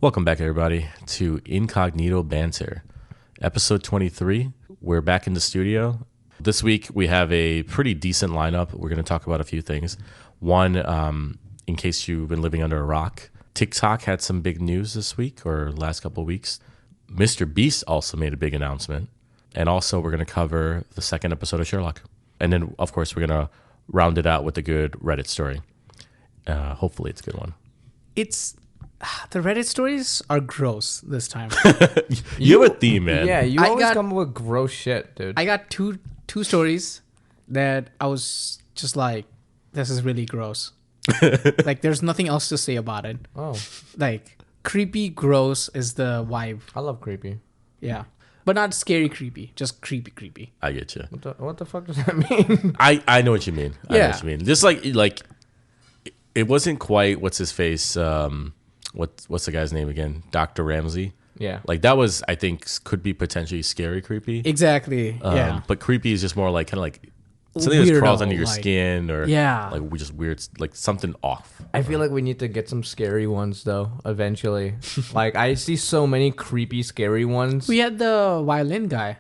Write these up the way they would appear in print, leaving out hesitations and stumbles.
Welcome back, everybody, to Incognito Banter, episode 23. We're back in the studio. This week, we have a pretty decent lineup. We're going to talk about a few things. One, in case you've been living under a rock, TikTok had some big news this week or last couple of weeks. Mr. Beast also made a big announcement. And also, we're going to cover the second episode of Sherlock. And then, of course, we're going to round it out with a good Reddit story. Hopefully, it's a good one. The Reddit stories are gross this time. You have a theme, man. Yeah, you always come up with gross shit, dude. I got two stories that I was just like, this is really gross. Like, there's nothing else to say about it. Oh. Like, creepy, gross is the vibe. I love creepy. Yeah. But not scary creepy, just creepy. I get you. What the fuck does that mean? I know what you mean. I know Yeah. what you mean. Just like it wasn't quite what's his face. What's the guy's name again? Dr. Ramsey. Yeah. Like that was, I think, could be potentially scary creepy. Exactly. Yeah. But creepy is just more like kind of like something that crawls under your like- skin or Yeah. like just weird, like something off. I feel like we need to get some scary ones though, eventually. Like I see so many creepy, scary ones. We had the violin guy.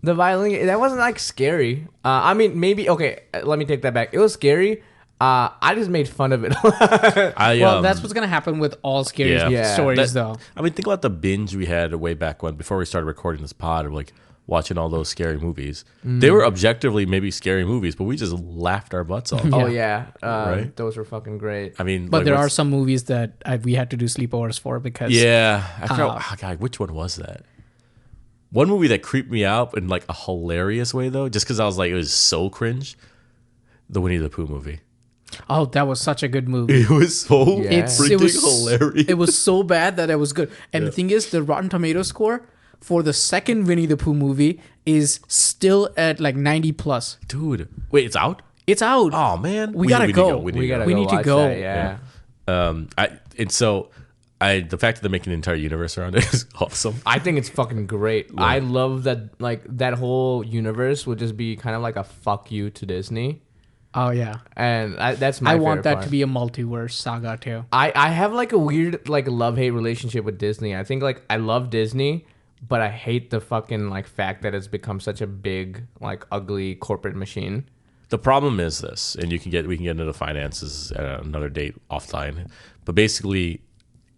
The violin, that wasn't like scary. I mean, maybe, okay, let me take that back. It was scary. I just made fun of it. Well, that's what's going to happen with all scary Yeah. stories, though. I mean, think about the binge we had way back when, before we started recording this pod, of like watching all those scary movies. They were objectively maybe scary movies, but we just laughed our butts off. Oh, yeah. Right? Those were fucking great. I mean, But like, there are some movies that we had to do sleepovers for because... Yeah, I forgot. God, which one was that? One movie that creeped me out in like a hilarious way, though, just because I was like, it was so cringe. The Winnie the Pooh movie. Oh, that was such a good movie. It was so Yeah. freaking hilarious. It was so bad that it was good. And the thing is, the Rotten Tomato score for the second Winnie the Pooh movie is still at like 90 plus. Dude, wait, it's out? It's out. Oh man, We gotta go. We We need to gotta go. We go need to watch go. that, yeah. The fact that they're making an entire universe around it is awesome. I think it's fucking great. I love that, like, that whole universe would just be kind of like a fuck you to Disney. Oh, yeah. And that's my I want favorite that part. to be a multiverse saga, too. I have like a weird like love-hate relationship with Disney. I think like I love Disney, but I hate the fucking like fact that it's become such a big like ugly corporate machine. The problem is this, and we can get into the finances at another date offline. But basically,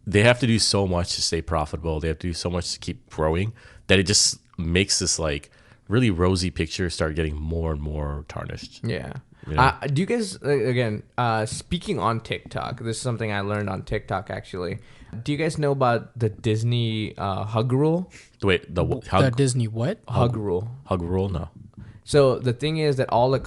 they have to do so much to stay profitable. They have to do so much to keep growing that it just makes this like really rosy picture start getting more and more tarnished. Yeah. Yeah. Do you guys again speaking on TikTok? This is something I learned on TikTok actually. Do you guys know about the Disney hug rule? Wait, the The Disney what? Hug rule. hug rule? No. So the thing is that all the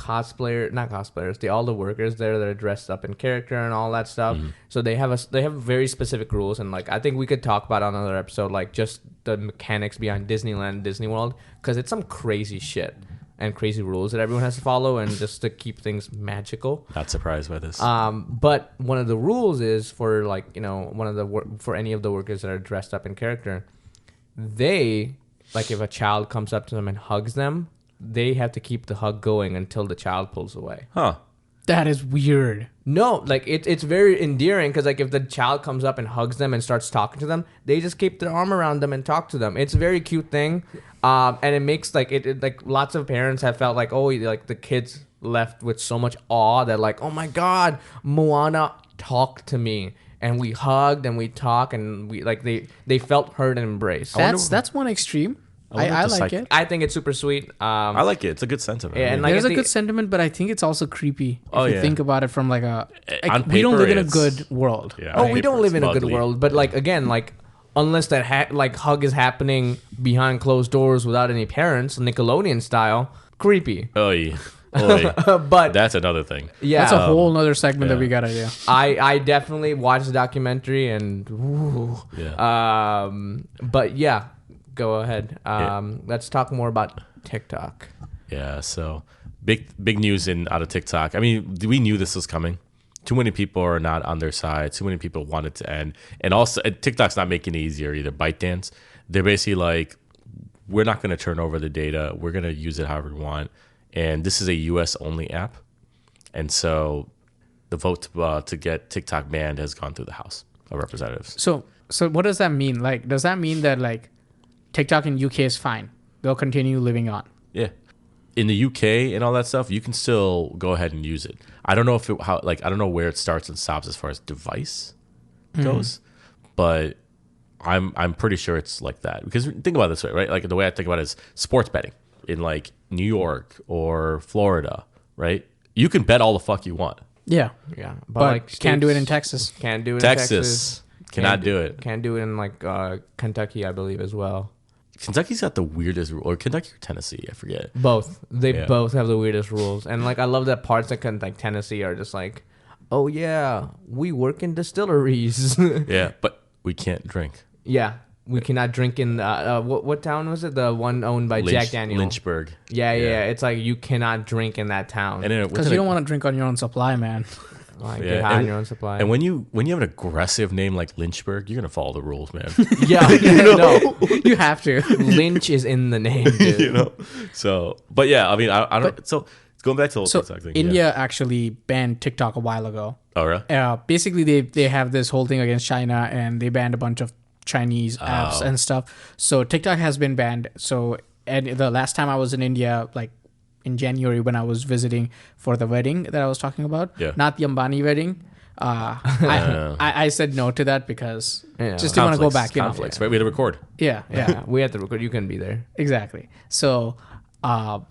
all the workers there that are dressed up in character and all that stuff. So they have very specific rules, and like I think we could talk about on another episode, like just the mechanics behind Disneyland, Disney World, because it's some crazy shit and crazy rules that everyone has to follow, and just to keep things magical. Not surprised by this. But one of the rules is for like for any of the workers that are dressed up in character, they like if a child comes up to them and hugs them, they have to keep the hug going until the child pulls away. Huh. That is weird. No, like it's very endearing because like if the child comes up and hugs them and starts talking to them, they just keep their arm around them and talk to them. It's a very cute thing, and it makes like it like lots of parents have felt like like the kids left with so much awe that like, oh my god, Moana talked to me and we hugged and we talked and we like they felt heard and embraced. That's one extreme. I like it. I think it's super sweet. I like it. It's a good sentiment. Yeah, and like, There's I a think good sentiment, but I think it's also creepy if you yeah. think about it from like a... On we don't paper, live in a it's- good world. Yeah. Oh, on we paper, don't live it's in a good ugly. world, but like again, like unless that like hug is happening behind closed doors without any parents, Nickelodeon style, creepy. Oy. Oy. But That's another thing. yeah, That's a whole nother segment that we gotta do. I definitely watched the documentary and Yeah. but yeah, go ahead. Let's talk more about TikTok. Yeah, so big news out of TikTok. I mean, we knew this was coming. Too many people are not on their side. Too many people want it to end. And also, TikTok's not making it easier either. ByteDance, they're basically like, we're not going to turn over the data. We're going to use it however we want. And this is a US only app. And so the vote to get TikTok banned has gone through the House of Representatives. So So what does that mean? Like, does that mean that like TikTok in UK is fine? They'll continue living on. Yeah. In the UK and all that stuff, you can still go ahead and use it. I don't know if I don't know where it starts and stops as far as device goes, but I'm pretty sure it's like that. Because think about it this way, right? Like the way I think about it is sports betting in like New York or Florida, right? You can bet all the fuck you want. Yeah, Yeah, but like can't do it in states Texas. Can't do it Texas in Texas. cannot do it. Can't do it in like Kentucky, I believe, as well. Kentucky's got the weirdest rule, or Kentucky or Tennessee, I forget. Both. They Yeah. both have the weirdest rules. And like I love that parts of like Tennessee are just like, oh yeah, we work in distilleries. Yeah, but we can't drink. Yeah. We cannot drink in what town was it? The one owned by Jack Daniel. Lynchburg. Yeah. It's like you cannot drink in that town. And then Because you don't want to drink on your own supply, man. Like, Yeah, get high on and- your own supply. And when you have an aggressive name like Lynchburg, you're gonna follow the rules, man. yeah, no, You have to. Lynch is in the name, dude. You know. So, but yeah, I mean, I don't. So going back to the whole So TikTok thing. India Yeah. actually banned TikTok a while ago. Oh, really? Basically, they have this whole thing against China, and they banned a bunch of Chinese apps and stuff. So TikTok has been banned. So and the last time I was in India, like in January when I was visiting for the wedding that I was talking about, Yeah. not the Ambani wedding. I said no to that because Yeah. just didn't want to go back. Conflicts, right? We had to record. Yeah, Yeah, we had to record. You couldn't be there. exactly. So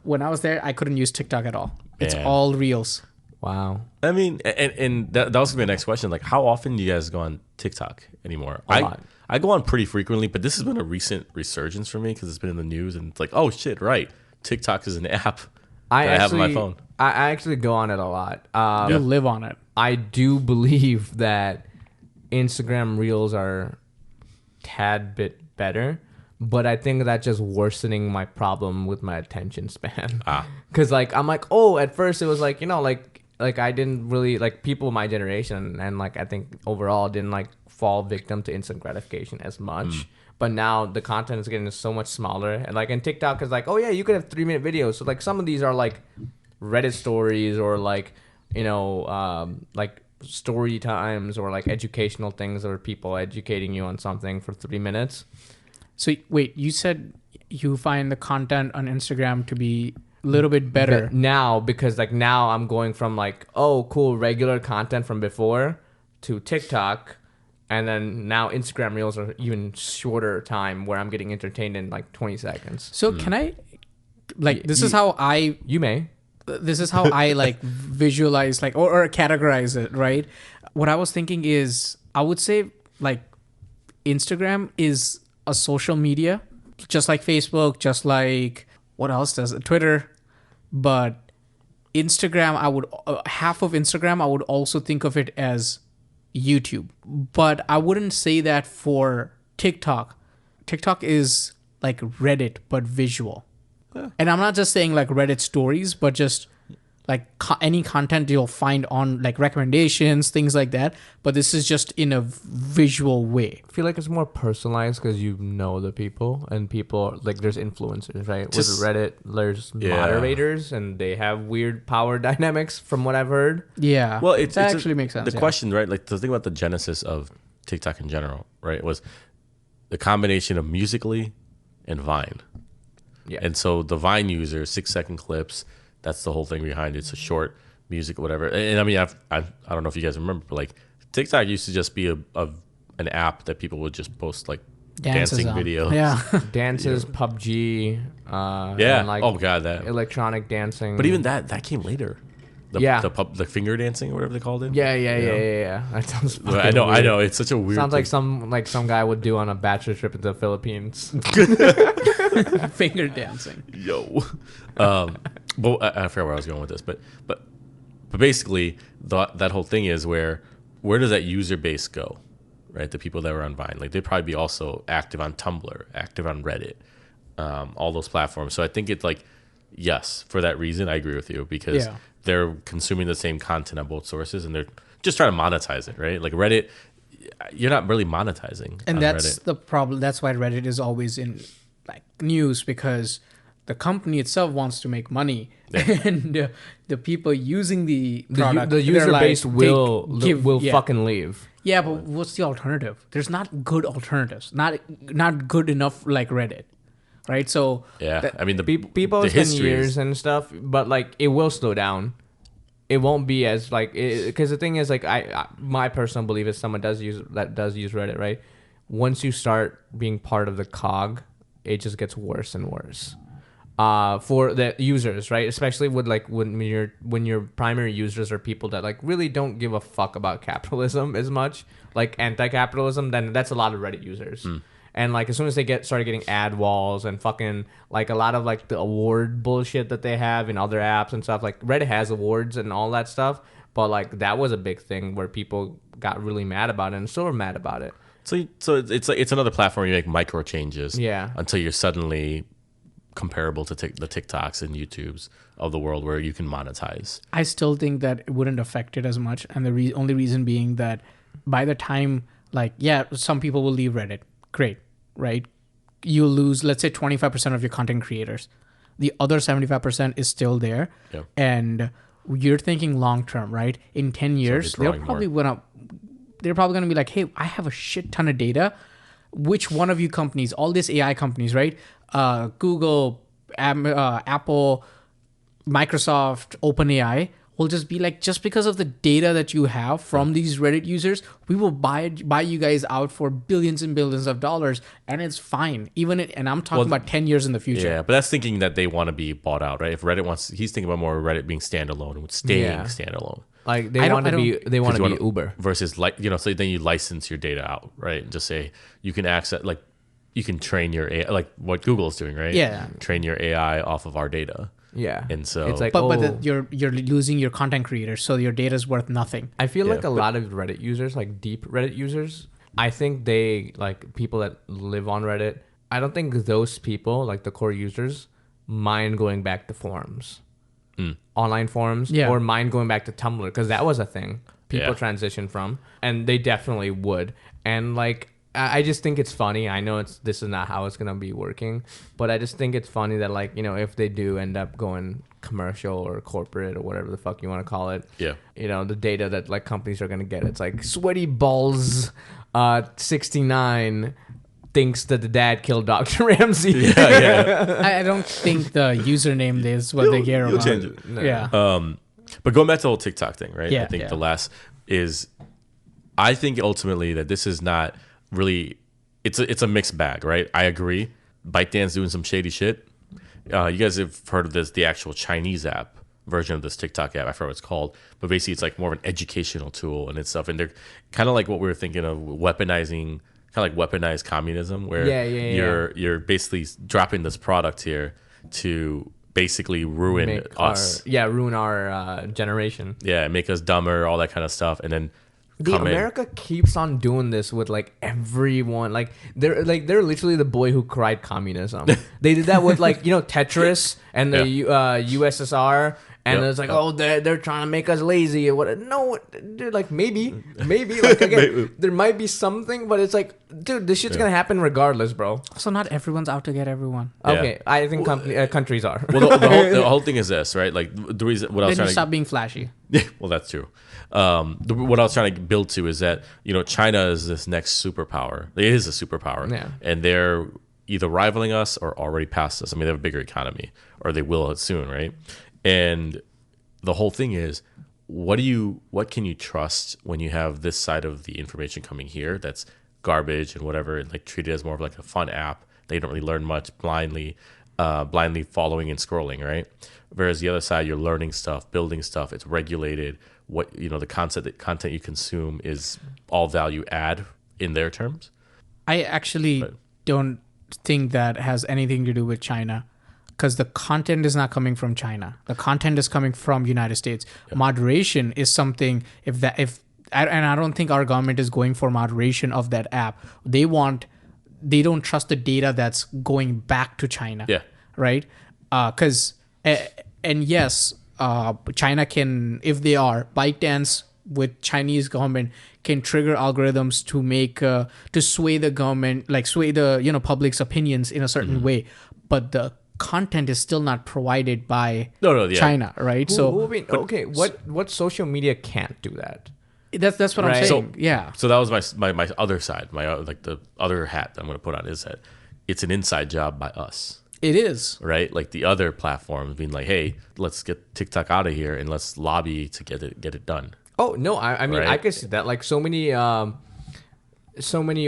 when I was there, I couldn't use TikTok at all. It's Yeah. all reels. Wow. I mean, and that was gonna be my next question. Like, how often do you guys go on TikTok anymore? A lot. I go on pretty frequently, but this has been a recent resurgence for me because it's been in the news, and it's like, oh shit, right? TikTok is an app that I have on my phone. I actually go on it a lot. You live on it. I do believe that Instagram Reels are tad bit better, but I think that's just worsening my problem with my attention span. Because like I'm like, oh, at first it was like, you know, like I didn't really like people my generation, and like I think overall didn't like fall victim to instant gratification as much. But now the content is getting so much smaller, and like in TikTok is like, oh yeah, you could have 3-minute videos. So like some of these are like Reddit stories or like, you know, like story times or like educational things or people educating you on something for 3 minutes. So wait, you said you find the content on Instagram to be a little bit better. But now, because like now I'm going from like, oh cool, regular content from before to TikTok, and then now Instagram Reels are even shorter time where I'm getting entertained in like 20 seconds. So can I, like, this is how I like visualize like or categorize it, right? What I was thinking is I would say like Instagram is a social media, just like Facebook, just like what else does it? Twitter, but Instagram, I would half of Instagram I would also think of it as YouTube, but I wouldn't say that for TikTok. TikTok is like Reddit but visual. And I'm not just saying like Reddit stories, but just like any content you'll find on like recommendations, things like that. But this is just in a visual way. I feel like it's more personalized because you know the people, and people like there's influencers, right? Just- With Reddit, there's Yeah. moderators, and they have weird power dynamics from what I've heard. Yeah. Well, that it's actually makes sense. The question, right? Like the thing about the genesis of TikTok in general, right, was the combination of Musical.ly and Vine. Yeah. And so the Vine user, 6-second clips, that's the whole thing behind it. It's a short music, whatever. And I mean, I don't know if you guys remember, but like TikTok used to just be an app that people would just post like Dances dancing on. videos. Yeah. Dances, PUBG, Yeah. and, like Oh god, that. electronic dancing. But even that came later. Yeah. The finger dancing or whatever they called it. yeah. That sounds. I know. weird. It's such a weird. Sounds like thing. some guy would do on a bachelor trip to the Philippines. Finger dancing. Yo. But I forgot where I was going with this, but basically that whole thing is where does that user base go, right? The people that were on Vine, like they'd probably be also active on Tumblr, active on Reddit, all those platforms. So I think it's like, yes, for that reason, I agree with you because they're consuming the same content on both sources and they're just trying to monetize it, right? Like Reddit, you're not really monetizing. And on that's Reddit. the problem. That's why Reddit is always in like news, because the company itself wants to make money, and the people using the product, the user they're like, base will give- fucking leave. Yeah, but what's the alternative? There's not good alternatives. Not good enough like Reddit, right? So Yeah, I mean people the spend history years is, and stuff, but like it will slow down. It won't be as like, because the thing is like my personal belief is someone does use Reddit, right? Once you start being part of the cog, it just gets worse and worse. For the users, right? Especially with like when your primary users are people that like really don't give a fuck about capitalism as much, like anti-capitalism, then that's a lot of Reddit users. And like as soon as they started getting ad walls and fucking like a lot of like the award bullshit that they have in other apps and stuff, like Reddit has awards and all that stuff, but like that was a big thing where people got really mad about it and still are mad about it. so it's another platform you make micro changes. Yeah. Until you're suddenly comparable to the TikToks and YouTubes of the world where you can monetize. I still think that it wouldn't affect it as much, and the only reason being that by the time, like, yeah, some people will leave Reddit. Great, right? You lose, let's say, 25% of your content creators. The other 75% is still there, Yeah. and you're thinking long term, right? In 10 years, they're probably gonna be like, hey, I have a shit ton of data. Which one of you companies, all these AI companies, right? Google, Apple, Microsoft, OpenAI will just be like, just because of the data that you have from these Reddit users, we will buy you guys out for billions and billions of dollars, and it's fine. And I'm talking about 10 years in the future. Yeah, but that's thinking that they want to be bought out, right? If Reddit he's thinking about more Reddit being standalone and staying standalone. Like they want to be Uber versus so then you license your data out, right? And just say you can access, like you can train your AI, like what Google is doing, right? Yeah. Train your AI off of our data. Yeah. And so it's like, but you're losing your content creators, so your data is worth nothing. I feel like a lot of Reddit users, like deep Reddit users, I think they, like people that live on Reddit, I don't think those people, like the core users, mind going back to forums, online forums, or mind going back to Tumblr, because that was a thing people transitioned from, and they definitely would. And like, I just think it's funny. I know this is not how it's gonna be working, but I just think it's funny that, like, if they do end up going commercial or corporate or whatever the fuck you want to call it, the data that like companies are gonna get, it's like sweaty balls 69 thinks that the dad killed Dr. Ramsey. I don't think the username is what they care about. Change it. No. Yeah. But going back to the whole TikTok thing, right? Yeah, I think the last is, I think ultimately that this is not really, it's a mixed bag, right? I agree. ByteDance doing some shady shit. You guys have heard of this, the actual Chinese app version of this TikTok app. I forgot what it's called, but basically it's like more of an educational tool and it's stuff. And they're kind of like what we were thinking of weaponized communism, where you're basically dropping this product here to basically ruin us. Ruin our generation. Yeah, make us dumber, all that kind of stuff, and then America keeps on doing this with like everyone. Like they're literally the boy who cried communism. They did that with like Tetris and the USSR. And it's like, they're trying to make us lazy or what? No, dude, like maybe, like again, there might be something, but it's like, dude, this shit's gonna happen regardless, bro. So not everyone's out to get everyone. Okay, I think countries are. Well, the whole thing is this, right? Like the reason what I was trying to stop being flashy. Yeah, well, that's true. What I was trying to build to is that China is this next superpower. It is a superpower, and they're either rivaling us or already past us. I mean, they have a bigger economy, or they will soon, right? And the whole thing is, what can you trust when you have this side of the information coming here that's garbage and whatever, and like treated as more of like a fun app? They don't really learn much, blindly following and scrolling, right? Whereas the other side, you're learning stuff, building stuff. It's regulated. What the content you consume is all value add in their terms. I actually don't think that has anything to do with China. Because the content is not coming from China. The content is coming from United States. Yep. Moderation is something, and I don't think our government is going for moderation of that app. They don't trust the data that's going back to China. Yeah. Right? Because, and yes, China can, if they are, ByteDance with Chinese government can trigger algorithms to make, to sway the government, like sway the, public's opinions in a certain way. But the content is still not provided by China, right? What social media can't do that? That's what I'm Right. saying. Yeah. So that was my other side, like the other hat that I'm going to put on is that it's an inside job by us, It is. right? Like the other platforms being like, hey, let's get TikTok out of here and let's lobby to get it done. Oh no, I mean Right. I could see that. Like so many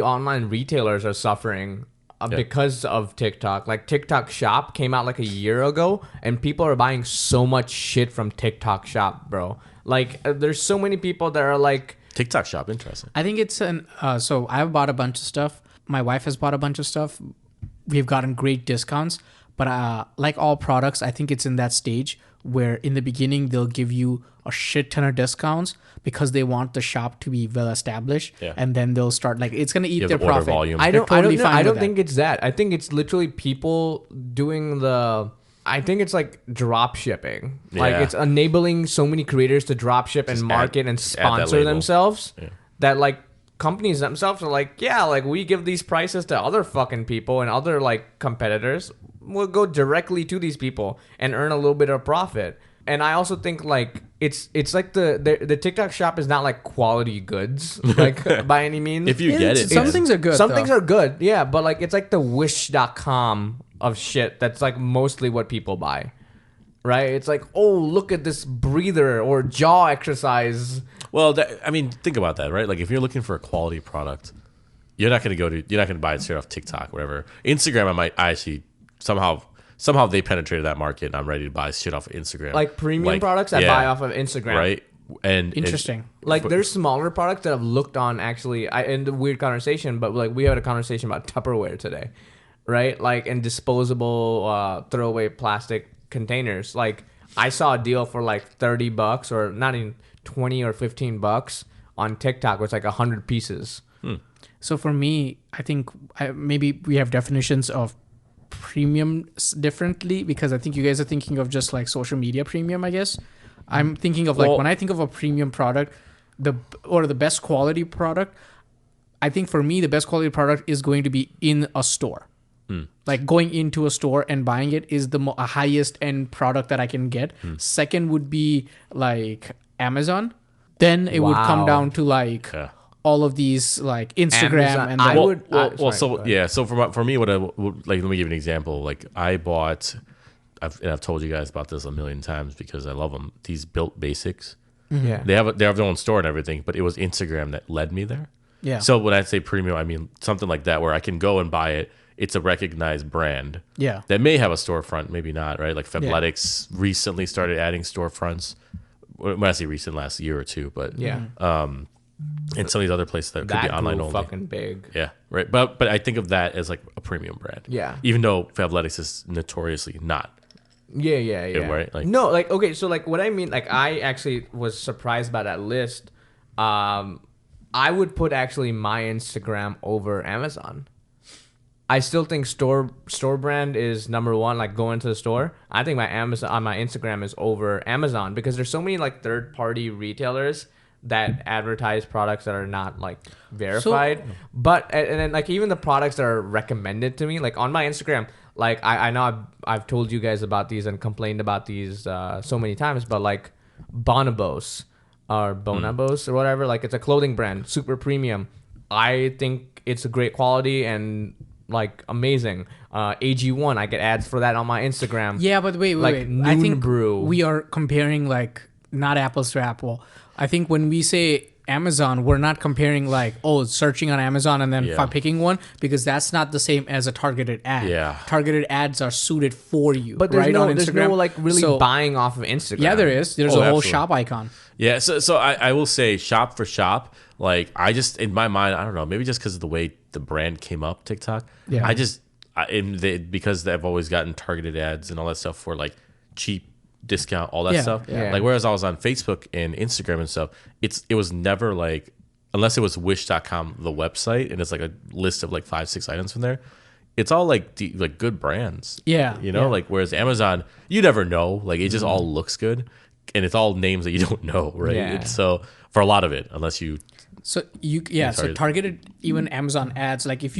online retailers are suffering because of TikTok. Like TikTok Shop came out like a year ago, and people are buying so much shit from TikTok Shop, bro. Like there's so many people that are like, TikTok Shop, interesting. I think it's so I've bought a bunch of stuff. My wife has bought a bunch of stuff. We've gotten great discounts, but like all products, I think it's in that stage where in the beginning they'll give you a shit ton of discounts because they want the shop to be well established, and then they'll start like it's gonna eat have their the order profit. volume. I don't totally know. fine I with don't that. think it's that. I think it's literally people doing the. I think it's like drop shipping. Like Yeah. it's enabling so many creators to drop ship and market and just add that sponsor label. themselves Yeah. that like companies themselves are like, yeah, like we give these prices to other fucking people and other like competitors. We'll go directly to these people and earn a little bit of profit. And I also think like it's like the TikTok Shop is not like quality goods like by any means. If you get it, Some man. things are good. Some though. things are good, yeah, but like it's like the wish.com of shit that's like mostly what people buy. Right? It's like, oh, look at this breather or jaw exercise. Well, I mean, think about that, right? Like if you're looking for a quality product, you're not going to buy it straight off TikTok, whatever. Instagram, I actually somehow they penetrated that market, and I'm ready to buy shit off of Instagram. Like premium products I buy off of Instagram. right? And Interesting. Like there's smaller products that I've looked on actually. In the weird conversation, but like we had a conversation about Tupperware today, right? Like in disposable throwaway plastic containers. Like I saw a deal for like $30 or not even 20 or $15 on TikTok, where it's like 100 pieces. So for me, I think maybe we have definitions of premium differently because I think you guys are thinking of just like social media premium, I guess. I'm thinking of like when I think of a premium product, the best quality product, I think for me the best quality product is going to be in a store. Like going into a store and buying it is the highest end product that I can get. Second would be like Amazon. Then it would come down to like all of these like Instagram Amazon, and So for me, what I would like, let me give you an example. Like I bought, I've told you guys about this a million times because I love them. These Built Basics. Yeah. They have their own store and everything, but it was Instagram that led me there. Yeah. So when I say premium, I mean something like that where I can go and buy it. It's a recognized brand. Yeah. That may have a storefront, maybe not, right? Like Fabletics recently started adding storefronts. When I say recent, last year or two, but Yeah. and some of these other places that could That be online grew only. fucking big. Yeah, right. But I think of that as like a premium brand. Yeah. Even though Fabletics is notoriously not. Yeah. right, like- no, like okay, so like what I mean, like I actually was surprised by that list. I would put actually my Instagram over Amazon. I still think store brand is number one. Like going to the store, I think my Instagram is over Amazon because there's so many like third party retailers that advertise products that are not like verified. But and then like even the products that are recommended to me, like on my Instagram, like I know I've told you guys about these and complained about these so many times, but like Bonobos or Bonobos or whatever, like it's a clothing brand, super premium. I think it's a great quality and like amazing. AG1, I get ads for that on my Instagram. Yeah, but wait. I Noon think Brew. we are comparing like not apples to apple. I think when we say Amazon, we're not comparing like searching on Amazon and then picking one because that's not the same as a targeted ad. Yeah. Targeted ads are suited for you. But there's right on there's Instagram. no like really buying off of Instagram. Yeah, there is. There's a whole absolutely. shop icon. Yeah, so I will say shop for shop. Like I just in my mind, I don't know, maybe just because of the way the brand came up, TikTok. Yeah. Because they've always gotten targeted ads and all that stuff for like cheap discount, all that Yeah, stuff. yeah. Like whereas I was on Facebook and Instagram and stuff, it was never like unless it was wish.com, the website, and it's like a list of like 5-6 items from there. It's all like like good brands. Yeah, You know, yeah. like whereas Amazon, you never know. Like it just all looks good. And it's all names that you don't know, right? Yeah. And so for a lot of it, unless you So so targeted even Amazon ads. Like if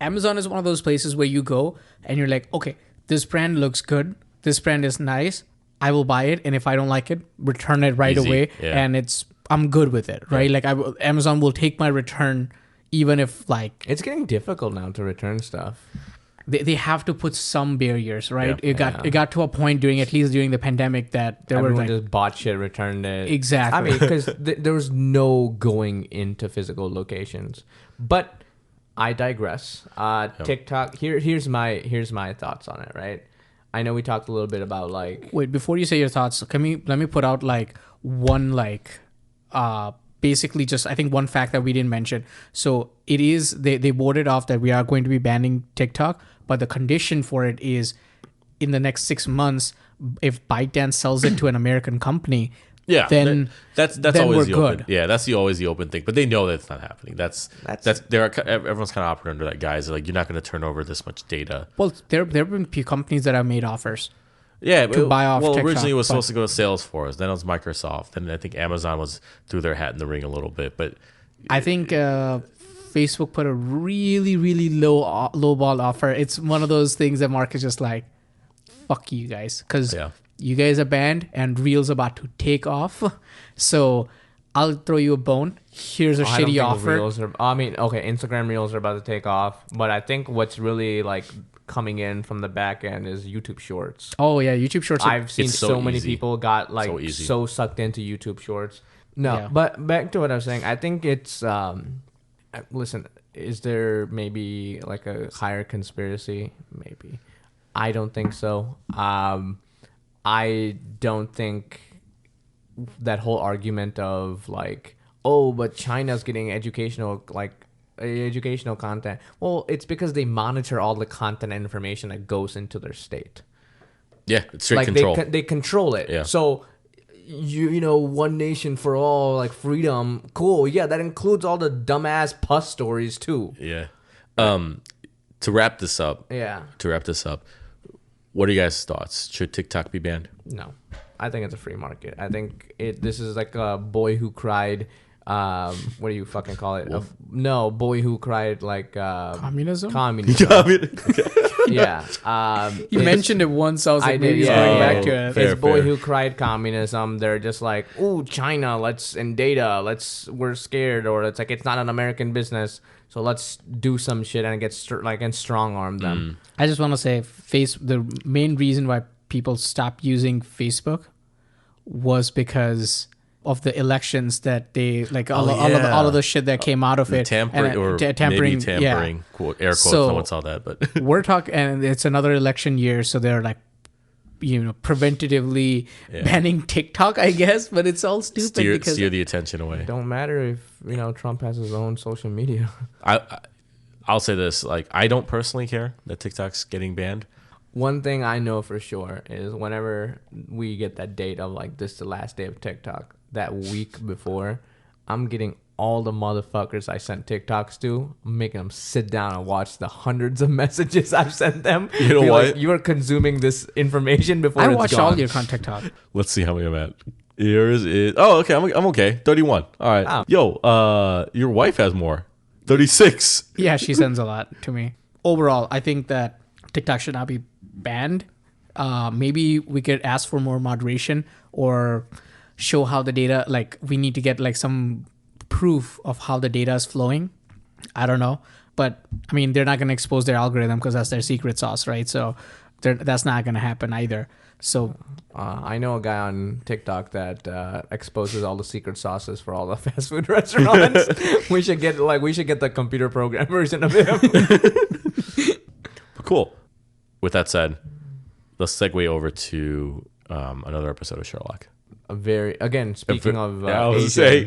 Amazon is one of those places where you go and you're like, okay, this brand looks good. This brand is nice. I will buy it. And if I don't like it, return it right Easy, away. yeah. And it's I'm good with it, right? Like Amazon will take my return even if like It's getting difficult now to return stuff. they have to put some barriers, right? Yeah. It got to a point at least during the pandemic that there Everyone were like just bought shit, returned it. exactly. I mean, because there was no going into physical locations. But I digress. TikTok. Here's my thoughts on it. Right. I know we talked a little bit about like. Wait, before you say your thoughts, let me put out like one like basically just I think one fact that we didn't mention. So it is they voted off that we are going to be banning TikTok, but the condition for it is in the next 6 months, if ByteDance sells it to an American company, then that's then always we're the good. open. Yeah, that's always the open thing. But they know that's not happening. Everyone's kind of operating under that guise. Like you're not going to turn over this much data. Well, there have been few companies that have made offers. Yeah, to buy off TikTok, originally it was supposed to go to Salesforce. Then it was Microsoft. Then I think Amazon threw their hat in the ring a little bit. But I think Facebook put a really, really low ball offer. It's one of those things that Mark is just like, fuck you guys. Because you guys are banned and Reel's about to take off. So I'll throw you a bone. Here's a shitty offer. Instagram Reels are about to take off. But I think what's really like coming in from the back end is YouTube Shorts. Oh, yeah. YouTube Shorts. I've seen so many people got like so sucked into YouTube Shorts. No, but back to what I was saying. I think it's... listen, is there maybe like a higher conspiracy? Maybe. I don't think so. I don't think that whole argument of like, oh, but China's getting educational content. Well, it's because they monitor all the content and information that goes into their state. Yeah, it's straight control. They control it. Yeah. So you know, one nation for all, like freedom, cool. Yeah, that includes all the dumbass pus stories too. Yeah. To wrap this up. What are you guys' thoughts? Should TikTok be banned? No, I think it's a free market. I think this is like a boy who cried. What do you fucking call it? Boy who cried like communism. Yeah. You mentioned it once. I was like, maybe going back to it. It's boy who cried communism. They're just like, ooh, China. We're scared, or it's like it's not an American business. So let's do some shit and and strong arm them. I just want to say, the main reason why people stopped using Facebook was because of the elections that they like all of the shit that came out of it. Tampering. Quote, air quotes. No one saw that, but we're talking, and it's another election year, so they're like, preventatively banning TikTok, I guess, but it's all stupid steer the attention away. It don't matter if Trump has his own social media. I'll say this: like, I don't personally care that TikTok's getting banned. One thing I know for sure is whenever we get that date of like this is the last day of TikTok, that week before, I'm getting all the motherfuckers I sent TikToks to, I'm making them sit down and watch the hundreds of messages I've sent them. You know what? Like, you are consuming this information before it's gone. I watch all your TikTok. Let's see how many I'm at. Yours is... Oh, okay. I'm okay. 31. All right. Oh. Yo, your wife has more. 36. Yeah, she sends a lot to me. Overall, I think that TikTok should not be banned. Maybe we could ask for more moderation or show how the data, like we need to get like some proof of how the data is flowing. I don't know, but I mean, they're not going to expose their algorithm because that's their secret sauce, right? So that's not going to happen either. So I know a guy on TikTok that exposes all the secret sauces for all the fast food restaurants. we should get the computer program version of him. Cool. With that said, let's segue over to another episode of Sherlock. Speaking of I was say,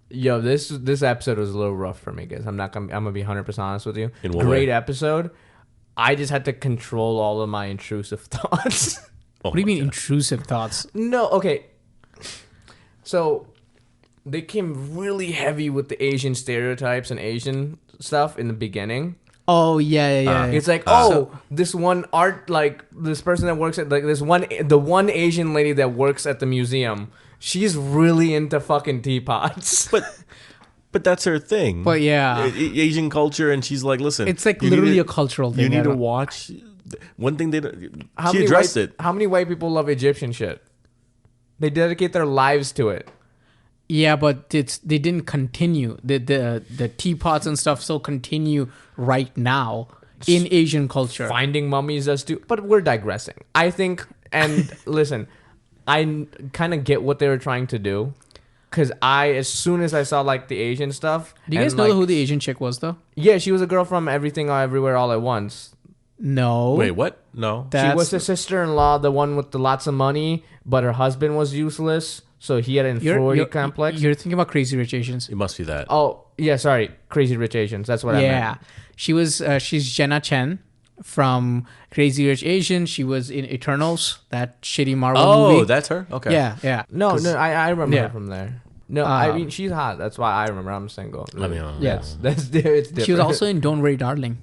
this episode was a little rough for me, guys. I'm gonna be 100% honest with you. Great episode. I just had to control all of my intrusive thoughts. What do you mean intrusive thoughts? No, okay. So they came really heavy with the Asian stereotypes and Asian stuff in the beginning. Oh yeah. It's like this one this person that works at like the one Asian lady that works at the museum. She's really into fucking teapots. But that's her thing. But yeah, Asian culture, and she's like, listen, it's like literally a cultural thing. You need to watch. One thing she addressed it. How many white people love Egyptian shit? They dedicate their lives to it. Yeah, but they didn't continue. The teapots and stuff still continue right now in Asian culture. Finding mummies does too. But we're digressing. I think, and listen, I kind of get what they were trying to do. Because as soon as I saw like the Asian stuff. Do you guys know like, who the Asian chick was though? Yeah, she was a girl from Everything Everywhere All at Once. No. Wait, what? No. She was the sister-in-law, the one with the lots of money, but her husband was useless, so he had an inferiority complex. You're thinking about Crazy Rich Asians. It must be that. Oh, yeah, sorry. Crazy Rich Asians. That's what I meant. Yeah. She was she's Jenna Chen from Crazy Rich Asians. She was in Eternals, that shitty Marvel movie. Oh, that's her? Okay. Yeah. No, I remember Yeah. her from there. No, I mean, she's hot. That's why I remember. I'm single. I mean, Yeah. That's it's different. She was also in Don't Worry, Darling.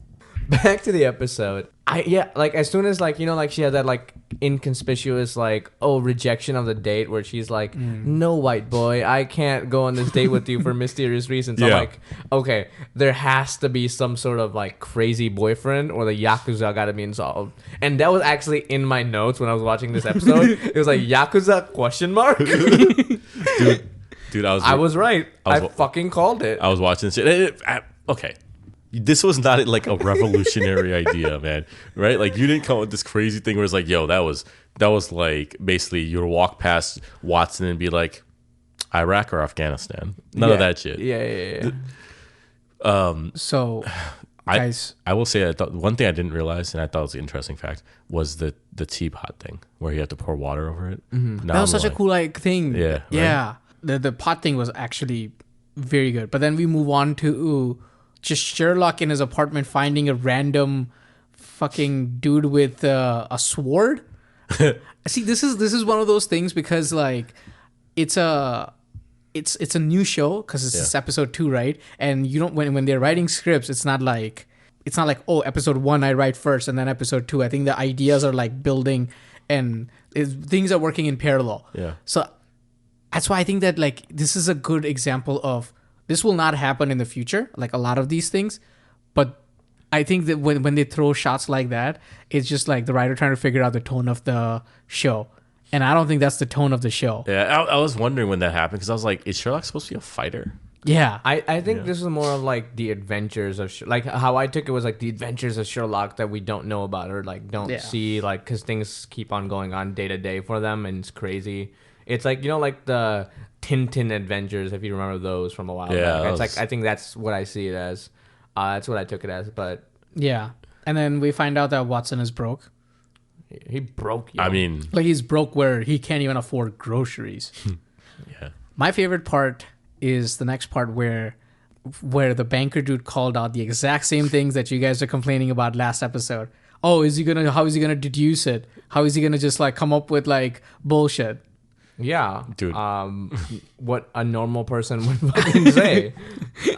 Back to the episode. Like as soon as like like she had that like inconspicuous like rejection of the date where she's like, no, white boy, I can't go on this date with you for mysterious reasons. I'm Yeah. like, okay, there has to be some sort of like crazy boyfriend or the Yakuza got to be involved. And that was actually in my notes when I was watching this episode. It was like Yakuza ? Dude, I was right. I I was- fucking called it. I was watching shit. Okay. This was not like a revolutionary idea, man. Right? Like you didn't come up with this crazy thing where it's like, yo, that was like basically you would walk past Watson and be like, Iraq or Afghanistan. None of that shit. Yeah. So, guys, I will say I thought one thing I didn't realize and I thought was an interesting fact was the teapot thing where you have to pour water over it. that was such a cool like thing. Yeah, right? Yeah. The pot thing was actually very good. But then we move on to just Sherlock in his apartment finding a random fucking dude with a sword. See, this is one of those things because like it's a new show because it's episode 2, right? And you don't when they're writing scripts, it's not like episode 1 I write first and then episode 2. I think the ideas are like building and things are working in parallel. Yeah. So that's why I think that like this is a good example of this will not happen in the future, like a lot of these things. But I think that when they throw shots like that, it's just like the writer trying to figure out the tone of the show. And I don't think that's the tone of the show. Yeah, I was wondering when that happened because I was like, is Sherlock supposed to be a fighter? Yeah. I think this is more of like the adventures of like how I took it was like the adventures of Sherlock that we don't know about or like don't see like because things keep on going on day to day for them and it's crazy. It's like like the Tintin adventures if you remember those from a while back. It's like I think that's what I see it as. That's what I took it as. But yeah, and then we find out that Watson is broke. he broke. I mean, Like he's broke where he can't even afford groceries. yeah. My favorite part is the next part where the banker dude called out the exact same things that you guys are complaining about last episode. Oh, how is he gonna deduce it? How is he gonna just like come up with like bullshit? Yeah, Dude. What a normal person would fucking say.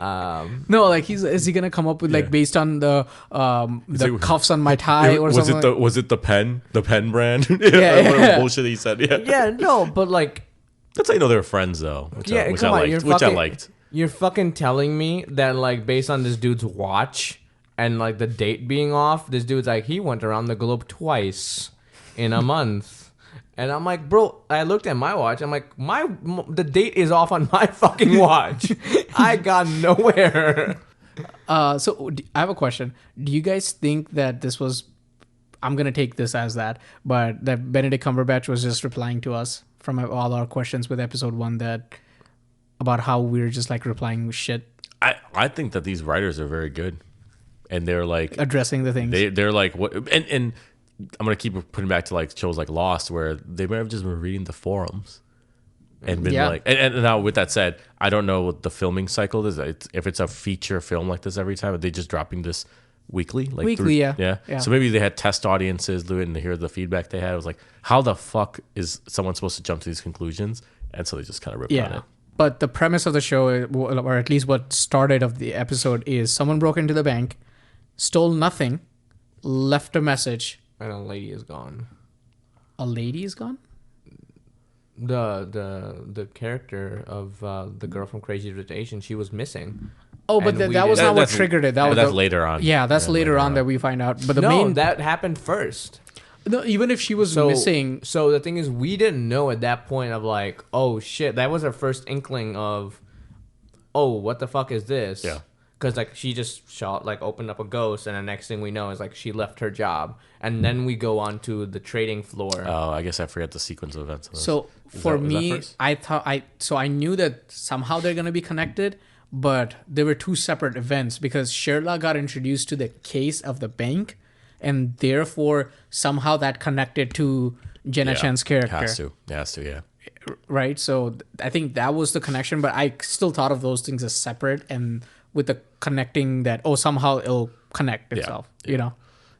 No, like is he gonna come up with like based on the like- cuffs on my tie or was something? was it the pen brand? Yeah. Whatever bullshit he said. Yeah. Yeah, no, but like, That's how you know they were friends though. Which I come on, liked. I liked. You're fucking telling me that like based on this dude's watch and like the date being off, this dude's like he went around the globe twice in a month. And I'm like, bro, I looked at my watch. I'm like, the date is off on my fucking watch. I got nowhere. So I have a question. Do you guys think that this was? I'm gonna take this as that, but that Benedict Cumberbatch was just replying to us from all our questions with episode 1 that about how we're just like replying with shit, I think that these writers are very good, and they're like addressing the things. they're like what and I'm gonna keep putting back to like shows like Lost where they might have just been reading the forums and been like and now with that said, I don't know what the filming cycle is. If it's a feature film like this every time, are they just dropping this weekly? Like Weekly, yeah. So maybe they had test audiences do it and hear the feedback they had. It was like, how the fuck is someone supposed to jump to these conclusions? And so they just kind of ripped on it. But the premise of the show, or at least what started of the episode, is someone broke into the bank, stole nothing, left a message. And a lady is gone. A lady is gone? The character of the girl from Crazy Rich Asians, she was missing. Oh, but And we that was didn't- not what triggered it. That was That's later on. Yeah, that's later on that we find out. But the No, main that happened first. No, even if she was So missing, So the thing is, we didn't know at that point of like, oh shit, that was our first inkling of, oh, what the fuck is this? Yeah. Because like she just opened up a ghost, and the next thing we know is like she left her job, and then we go on to the trading floor. Oh, I guess I forget the sequence of events. so for me, I knew that somehow they're gonna be connected, but there were two separate events because Sherlock got introduced to the case of the bank, and therefore somehow that connected to Jenna Chan's character. Has to, yeah. Right? So I think that was the connection, but I still thought of those things as separate and with the connecting that, somehow it'll connect itself, you know?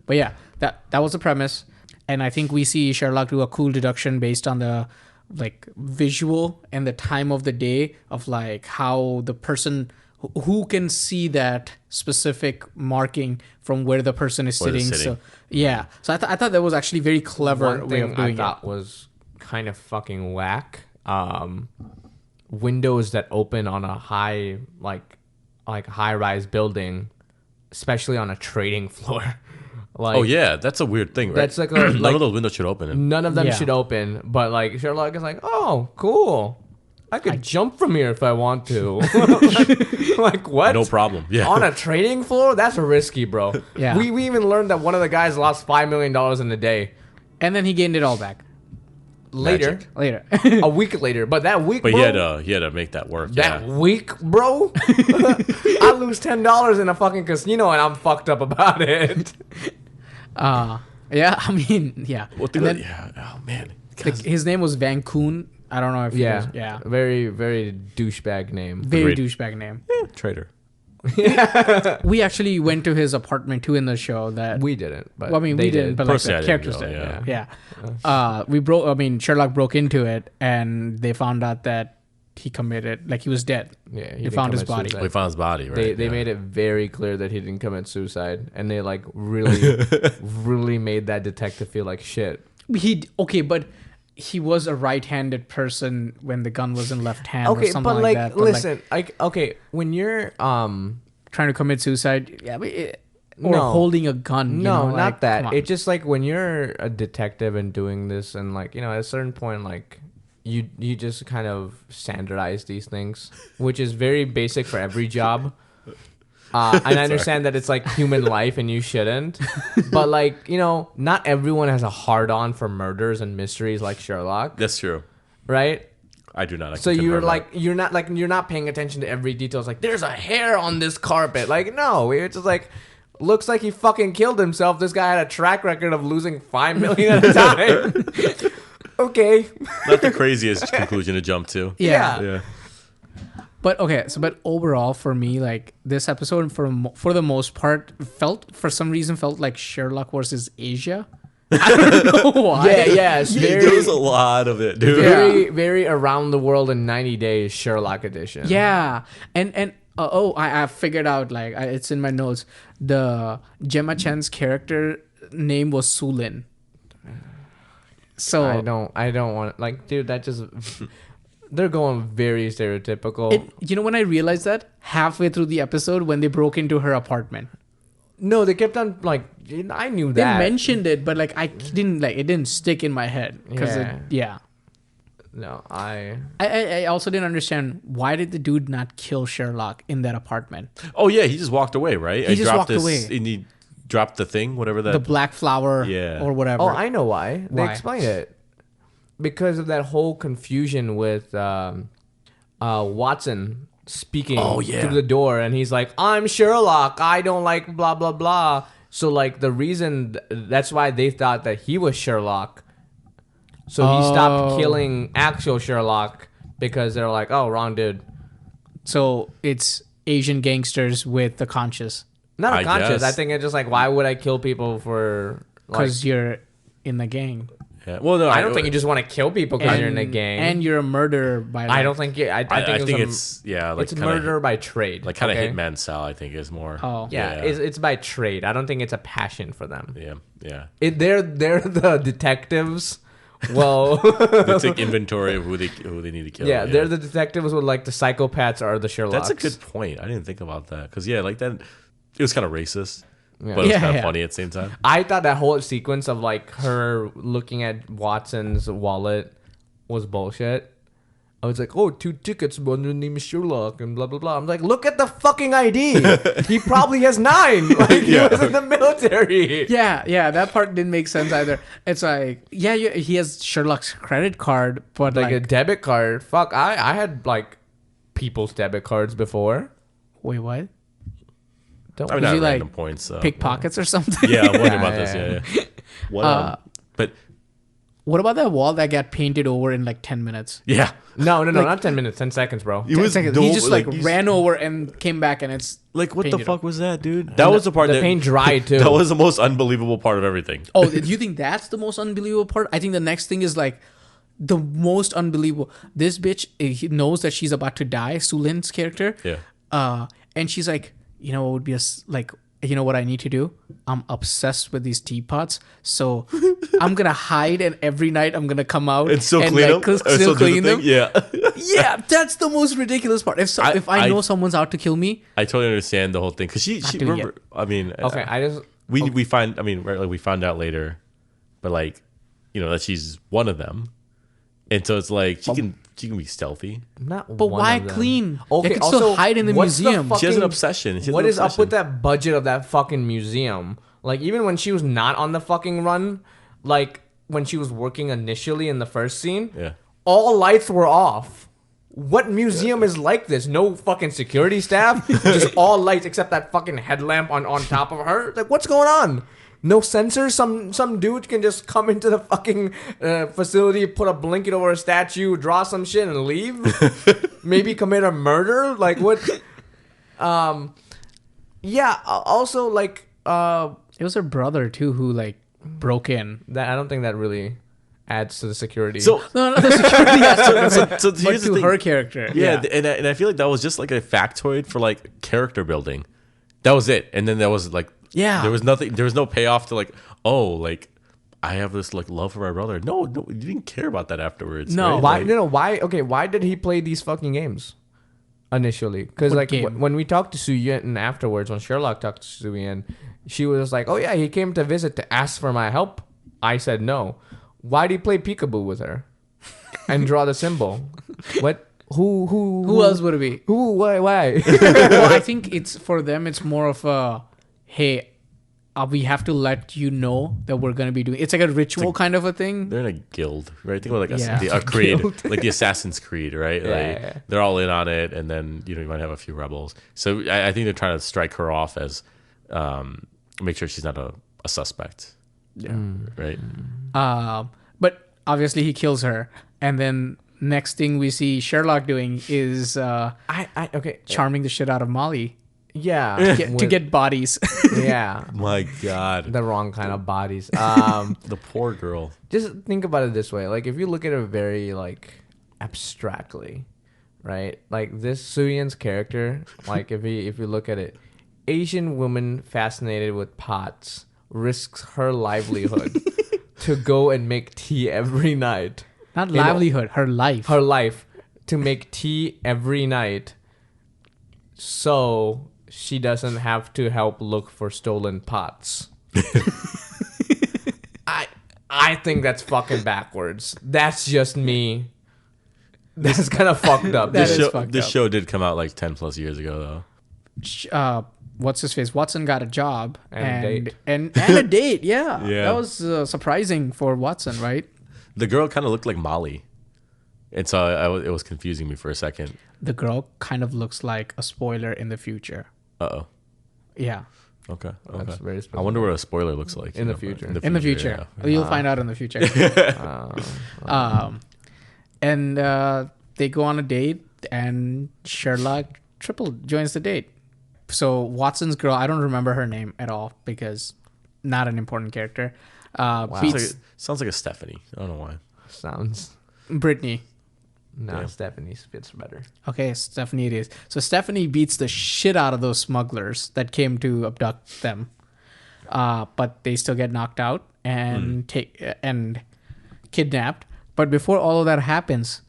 But yeah, that was the premise. And I think we see Sherlock do a cool deduction based on the like visual and the time of the day of like how the person who can see that specific marking from where the person is sitting. So yeah. So I thought that was actually very clever One way of thing doing I thought was kind of fucking whack. Windows that open on a high high-rise building, especially on a trading floor. Like, Oh yeah, that's a weird thing, right? That's like none of those windows should open. none of them Yeah. should open, but like Sherlock is like, oh, cool. I could jump from here if I want to. like what? No problem. Yeah. On a trading floor? That's risky, bro. Yeah. We even learned that one of the guys lost $5 million in a day. And then he gained it all back Later. later. A week later. But that week, But bro, he had to make that work. that yeah. week, bro, I lose $10 in a fucking casino and I'm fucked up about it. Yeah, I mean, yeah. Well, And then, oh man. like, his name was Van Koon. I don't know if he Yeah. was, yeah. Very, very douchebag name. Very Agreed. douchebag name. Trader. We actually went to his apartment too in the show. That We didn't, but well, I mean, they we didn't, did. but like Personally, I the didn't characters go, did. yeah. Yeah. We broke. I mean, Sherlock broke into it, and they found out that he committed, like he was dead. Yeah, They found his body. We found his body, right? They made it very clear that he didn't commit suicide, and they like really, really made that detective feel like shit. But he was a right-handed person when the gun was in left hand. Okay, or something but like like, that. But, listen, okay, when you're trying to commit suicide, yeah, but or No. holding a gun. no, like, not come that. on. It's just like when you're a detective and doing this, and like at a certain point, like you just kind of standardize these things, which is very basic for every job. And I understand that it's like human life and you shouldn't, but like not everyone has a hard on for murders and mysteries like Sherlock, That's true. right? I do not. I So can you're confirm like you're not paying attention to every detail. It's like there's a hair on this carpet. Like no, it's just like looks like he fucking killed himself. This guy had a track record of losing $5 million at a time. Okay. that. Not the craziest conclusion to jump to. yeah. Yeah. But okay, but overall for me, like this episode for the most part for some reason felt like Sherlock versus Asia. I don't know why. Yeah. It's There very, was a lot of it, dude. very, very around the world in 90 days Sherlock edition. Yeah, and I figured out it's in my notes. The Gemma Chan's character name was Sulin. So I don't want dude, that just they're going very stereotypical. when I realized that halfway through the episode when they broke into her apartment. No, they kept on I knew They that. mentioned it, but I didn't it didn't stick in my head because No, I I also didn't understand why did the dude not kill Sherlock in that apartment? Oh yeah, he just walked away, right? He just dropped walked away. And he dropped the thing, whatever that. The black flower Yeah. or whatever. Oh, I know why. They Why? explain it. Because of that whole confusion with Watson speaking through the door, and he's like, "I'm Sherlock. I don't like blah blah blah." So like the reason that's why they thought that he was Sherlock. So he stopped killing actual Sherlock because they're like, "Oh, wrong dude." So it's Asian gangsters with the conscious Not I unconscious. guess. I think it's just like, why would I kill people for? Like, because you're in the gang. Yeah. Well, no, I don't think you just want to kill people because you're in a gang. And you're a murderer by I don't think. I think it's like it's kinda, murder by trade. like kind of okay? hitman style. I think is more. Oh. Yeah, It's by trade. I don't think it's a passion for them. Yeah. They're the detectives. Well, They take inventory of who they need to kill. yeah, they're the detectives. With like the psychopaths are the Sherlocks. That's a good point. I didn't think about that because like that, it was kind of racist. but it was kind of funny at the same time. I thought that whole sequence of like her looking at Watson's wallet was bullshit. I was like, oh, 2 tickets, but the name is Sherlock and blah blah blah. I'm like, look at the fucking ID. He probably has 9. Like he was in the military. Yeah, that part didn't make sense either. It's like, he has Sherlock's credit card, but Like a debit card. Fuck, I had like people's debit cards before. wait, what? Don't I mean, Was not he, like, random points. Pickpockets or something? Yeah, I'm wondering Yeah, about yeah, this. Yeah. What? But What about that wall that got painted over in like 10 minutes? yeah, No, not 10 minutes, 10 seconds, bro. it was 10 seconds. dope, He just like you- ran over and came back, and it's Like, what the painted fuck over. was that, dude? That was the part the that paint dried too. That was the most unbelievable part of everything. Oh, do you think that's the most unbelievable part? I think the next thing is like the most unbelievable. This bitch he knows that she's about to die, Sulin's character. Yeah. And she's like, you know what would be like, you know what I need to do? I'm obsessed with these teapots, so I'm gonna hide, and every night I'm gonna come out And still clean like, them. still clean them. Yeah. Yeah, that's the most ridiculous part. If I know someone's out to kill me, I totally understand the whole thing because she doing remember. I mean, Okay, I just we find. I mean, right, like we found out later, but like, you know, that she's one of them, and so it's like she can be stealthy. not. but one why of them. clean? Okay, They can also, still hide in the what's the museum. fuck- She has an Fucking- obsession. She has What an is up with obsession. that budget of that fucking museum? Like even when she was not on the fucking run, like when she was working initially in the first scene, Yeah. all lights were off. What museum is like this? No fucking security staff, just all lights except that fucking headlamp on top of her. Like what's going on? No sensors. Some dude can just come into the fucking facility, put a blanket over a statue, draw some shit, and leave. Maybe commit a murder. Like what? Yeah. Also, like It was her brother too who like broke in. that. I don't think that really adds to the security. So No, the security aspect, so but here's the to thing. her character. Yeah, and I feel like that was just like a factoid for like character building. That was it, and then there was like there was nothing. There was no payoff to like like I have this like love for my brother. No, you didn't care about that afterwards. No. right? why? Like, No. Why? Okay. Why did he play these fucking games initially? Because What like game? when we talked to Su Yin afterwards, when Sherlock talked to Su Yin, she was like, "Oh yeah, he came to visit to ask for my help." I said no. Why did he play peekaboo with her and draw the symbol? What? Who else would it be? Who? Why? Why? Well, I think it's for them. It's more of a, hey, we have to let you know that we're gonna be doing. It's like a ritual kind of a thing. they're in a guild, right? Think about like Yeah. a creed, like the Assassin's Creed, right? Yeah, like yeah. they're all in on it, and then you might have a few rebels. So I think they're trying to strike her off as, make sure she's not a suspect. Yeah, right. But obviously he kills her, and then next thing we see Sherlock doing is Okay. charming the shit out of Molly Yeah. to get bodies. Yeah. My God, The wrong kind of bodies. the poor girl. Just think about it this way. Like if you look at it very like abstractly, right? Like this Suyin's character, like if you look at it, Asian woman fascinated with pots risks her livelihood to go and make tea every night. Not livelihood, her life. Her life to make tea every night so she doesn't have to help look for stolen pots. I think that's fucking backwards. That's just me. That's kind of fucked up. That is This fucked up. show did come out like 10 plus years ago, though. What's his face? Watson got a job And a date. and a date. Yeah, Yeah. that was surprising for Watson, right? The girl kind of looked like Molly, and so it was confusing me for a second. The girl kind of looks like a spoiler in the future. Oh, Yeah, okay. That's very I wonder what a spoiler looks like In the future. in the future, yeah. you'll find out in the future. And they go on a date, and Sherlock joins the date. So Watson's girl, I don't remember her name at all because not an important character. Beats Sounds like a Stephanie. I don't know why. Sounds. Brittany. No, Yeah. Stephanie's fits better. Okay, Stephanie it is. So Stephanie beats the shit out of those smugglers that came to abduct them. But they still get knocked out and kidnapped. But before all of that happens,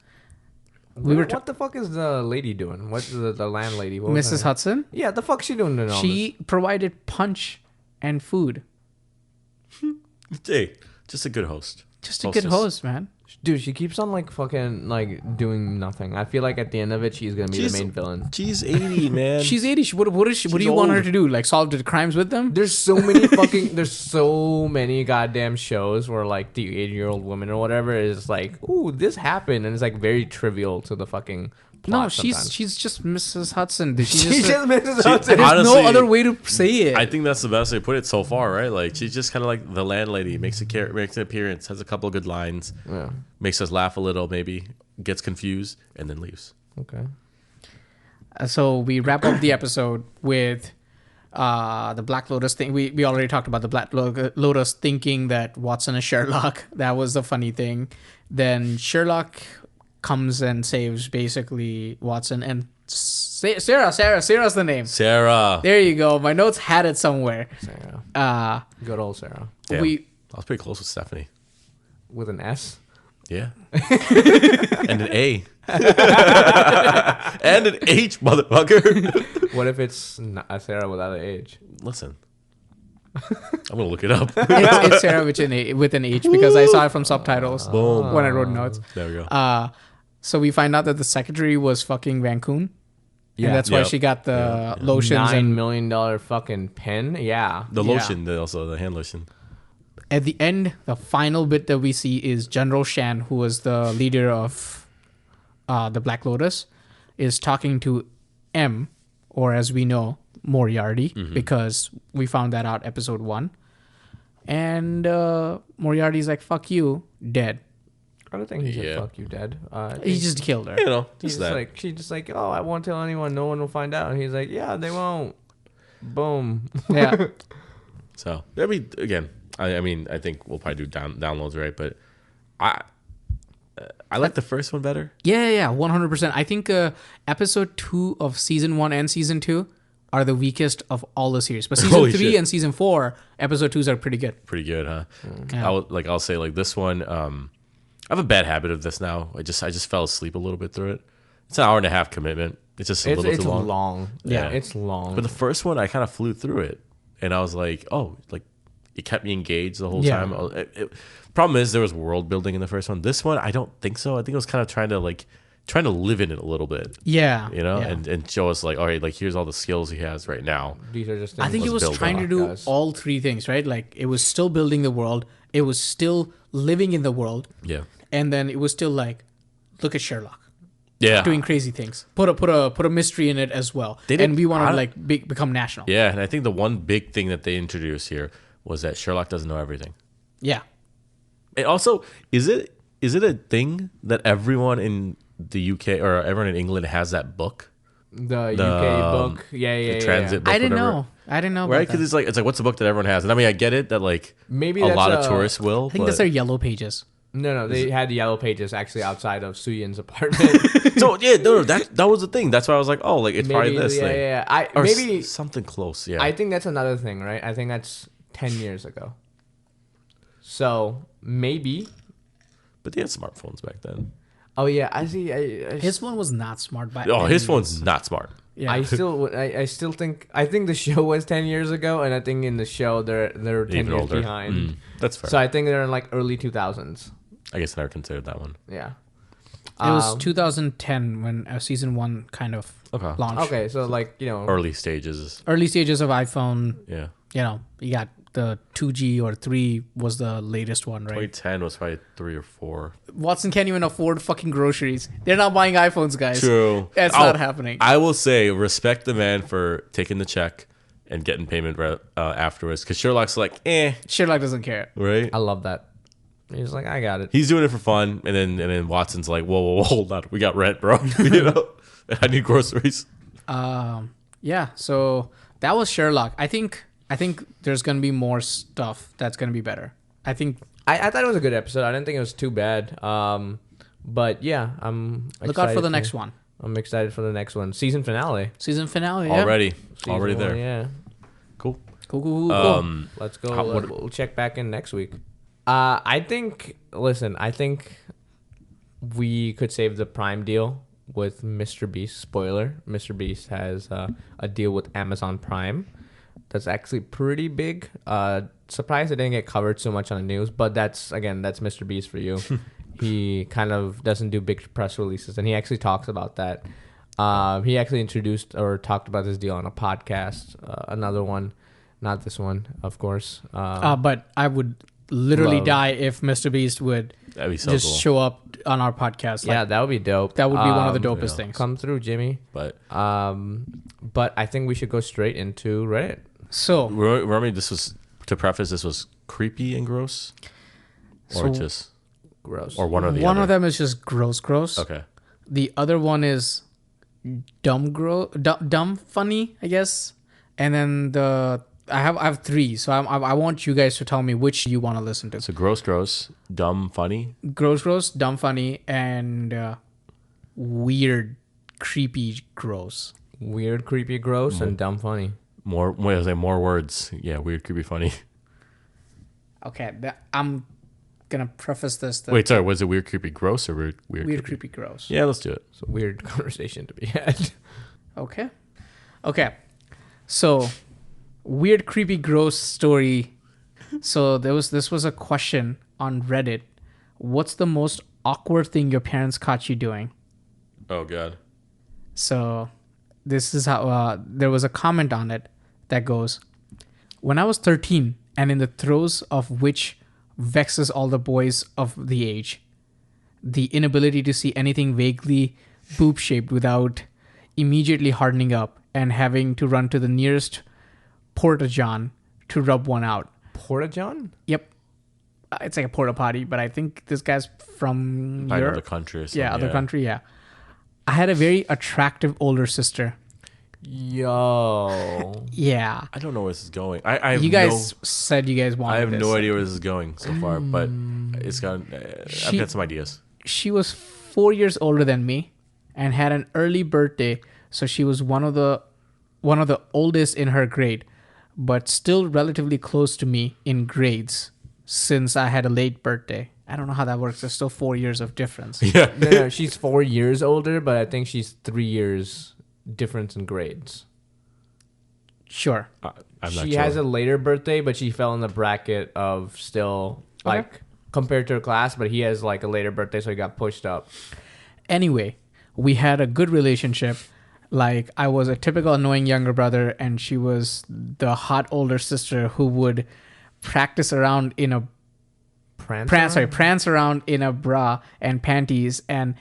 What the fuck is the lady doing? What's the landlady? What was her Mrs. name? Hudson, Yeah, the fuck she doing in all this? she provided punch and food. Hey, just a good host. Just a good host, man. Dude, she keeps on like fucking like doing nothing. I feel like at the end of it, she's gonna be the main villain. She's 80, man. She's 80. What do you want her to do? Like solve the crimes with them? There's so many goddamn shows where like the 80-year-old woman or whatever is like, ooh, this happened, and it's like very trivial to the fucking plot. No, sometimes. she's just Mrs. Hudson. She's just Mrs. Hudson. There's Honestly, no other way to say it. I think that's the best way to put it so far, right? Like she's just kind of like the landlady, makes an appearance, has a couple of good lines, makes us laugh a little, maybe gets confused, and then leaves. Okay. So we wrap up the episode with the Black Lotus thing. We already talked about the Black Lotus thinking that Watson is Sherlock. That was the funny thing. Then Sherlock comes and saves basically Watson and Sarah's the name. Sarah. There you go. My notes had it somewhere. Sarah. Good old Sarah. Damn, I was pretty close with Stephanie. With an S? Yeah. And an A. And an H, motherfucker. What if it's not a Sarah without an H? Listen. I'm going to look it up. It's Sarah with an H because I saw it from subtitles Boom. when I wrote notes. There we go. So we find out that the secretary was fucking Vancouver. Yeah. And that's why she got the lotions $9 and million fucking pen? Yeah. The lotion, also the hand lotion. at the end, the final bit that we see is General Shan, who was the leader of the Black Lotus, is talking to M, or as we know, Moriarty, because we found that out episode 1. And Moriarty's like, fuck you, dead. I don't think he said fuck you, dead. He just killed her. You know, he's just like, she's just like, oh, I won't tell anyone. No one will find out. And he's like, yeah, they won't. Boom. Yeah. So, I mean, again, I mean, I think we'll probably do downloads, right? But I like the first one better. Yeah, 100%. I think episode 2 of season 1 and season 2 are the weakest of all the series. But season 3 and season 4, episode 2s are pretty good. Pretty good, huh? Yeah. I'll say like this one. I have a bad habit of this now. I just fell asleep a little bit through it. It's an hour and a half commitment. It's just a little too long. Yeah, it's long. But the first one, I kind of flew through it, and I was like, oh, like it kept me engaged the whole time. Problem is, there was world building in the first one. This one, I don't think so. I think it was kind of trying to live in it a little bit. Yeah, you know, and show us like, all right, like here's all the skills he has right now. These are just. I think it was trying to do all 3 things, right? Like it was still building the world. It was still living in the world. Yeah. And then it was still like, look at Sherlock. Yeah. Doing crazy things. Put a mystery in it as well. And we want to become national. Yeah, and I think the one big thing that they introduced here was that Sherlock doesn't know everything. Yeah. And also, is it a thing that everyone in the UK or everyone in England has that book? The UK book. Yeah. Transit book. I didn't know. Right? Because it's like what's the book that everyone has? And I mean, I get it that like maybe a lot of tourists will. I think that's their yellow pages. No, they had yellow pages actually outside of Suyin's apartment. So yeah, no, that was the thing. That's why I was like, oh, like it's probably this thing. Yeah. Or maybe something close. Yeah, I think that's another thing, right? I think that's 10 years ago. So maybe. But they had smartphones back then. Oh yeah, I see. His phone was not smart back. Oh, his phone's not smart. Yeah. I still think the show was 10 years ago, and I think in the show they're 10 Even years older. behind. That's fair. So I think they're in like early 2000s. I guess I never considered that one. Yeah. It was 2010 when season 1 kind of launched. Okay, so like, you know, Early stages of iPhone. Yeah. You know, you got the 2G or 3 was the latest one, right? 2010 was probably 3 or 4. Watson can't even afford fucking groceries. They're not buying iPhones, guys. True. That's not happening. I will say, respect the man for taking the check and getting payment afterwards. Because Sherlock's like, Sherlock doesn't care. right? I love that. He's like, I got it. He's doing it for fun, and then Watson's like, whoa, hold on, we got rent, bro. You know, I need groceries. Yeah. So that was Sherlock. I think there's gonna be more stuff that's gonna be better. I think. I thought it was a good episode. I didn't think it was too bad. But yeah, I'm excited. Look out for the next one. I'm excited for the next one. Season finale. Yeah. Already Season there. 1, yeah. Cool. Cool. Let's go. We'll check back in next week. I think we could save the Prime deal with Mr. Beast. Spoiler: Mr. Beast has a deal with Amazon Prime. that's actually pretty big. Surprised it didn't get covered so much on the news, but that's Mr. Beast for you. He kind of doesn't do big press releases, and he actually talks about that. He actually introduced or talked about this deal on a podcast. Another one, not this one, of course. But I would literally die if Mr. Beast would That'd be so just cool. show up on our podcast. Yeah, that would be dope. That would be one of the dopest things. Come through, Jimmy. But I think we should go straight into Reddit. So remember, this was to preface. This was creepy and gross, or just gross, or one or the one other. of them is just gross. Okay. The other one is dumb funny, I guess. And then I have three, so I want you guys to tell me which you want to listen to. So gross, dumb, funny. Gross, dumb funny, and weird, creepy, gross. weird, creepy, gross, and dumb funny. More words. Yeah, weird, creepy, funny. Okay, I'm gonna preface this. Wait, sorry. Was it weird, creepy, gross, or weird, creepy, gross. Yeah, let's do it. It's a weird conversation to be had. Okay. So, weird, creepy, gross story. So this was a question on Reddit. What's the most awkward thing your parents caught you doing? Oh God. So this is how there was a comment on it that goes, when I was 13 and in the throes of which vexes all the boys of the age, the inability to see anything vaguely boob-shaped without immediately hardening up and having to run to the nearest porta-john to rub one out. Porta-john? Yep. It's like a porta potty, but I think this guy's from By Europe. another country or something. Yeah, other country, yeah. I had a very attractive older sister. Yo. Yeah. I don't know where this is going. I have You guys said you guys wanted I have this. no idea where this is going so far, but it's got. I've got some ideas. She was 4 years older than me and had an early birthday, so she was one of the oldest in her grade, but still relatively close to me in grades since I had a late birthday. I don't know how that works. There's still 4 years of difference. Yeah. No, she's 4 years older, but I think she's 3 years difference in grades. Sure. I'm not She sure. has a later birthday, but she fell in the bracket of still like compared to her class, but he has like a later birthday, so he got pushed up. Anyway, we had a good relationship. Like, I was a typical annoying younger brother, and she was the hot older sister who would prance around in a bra and panties and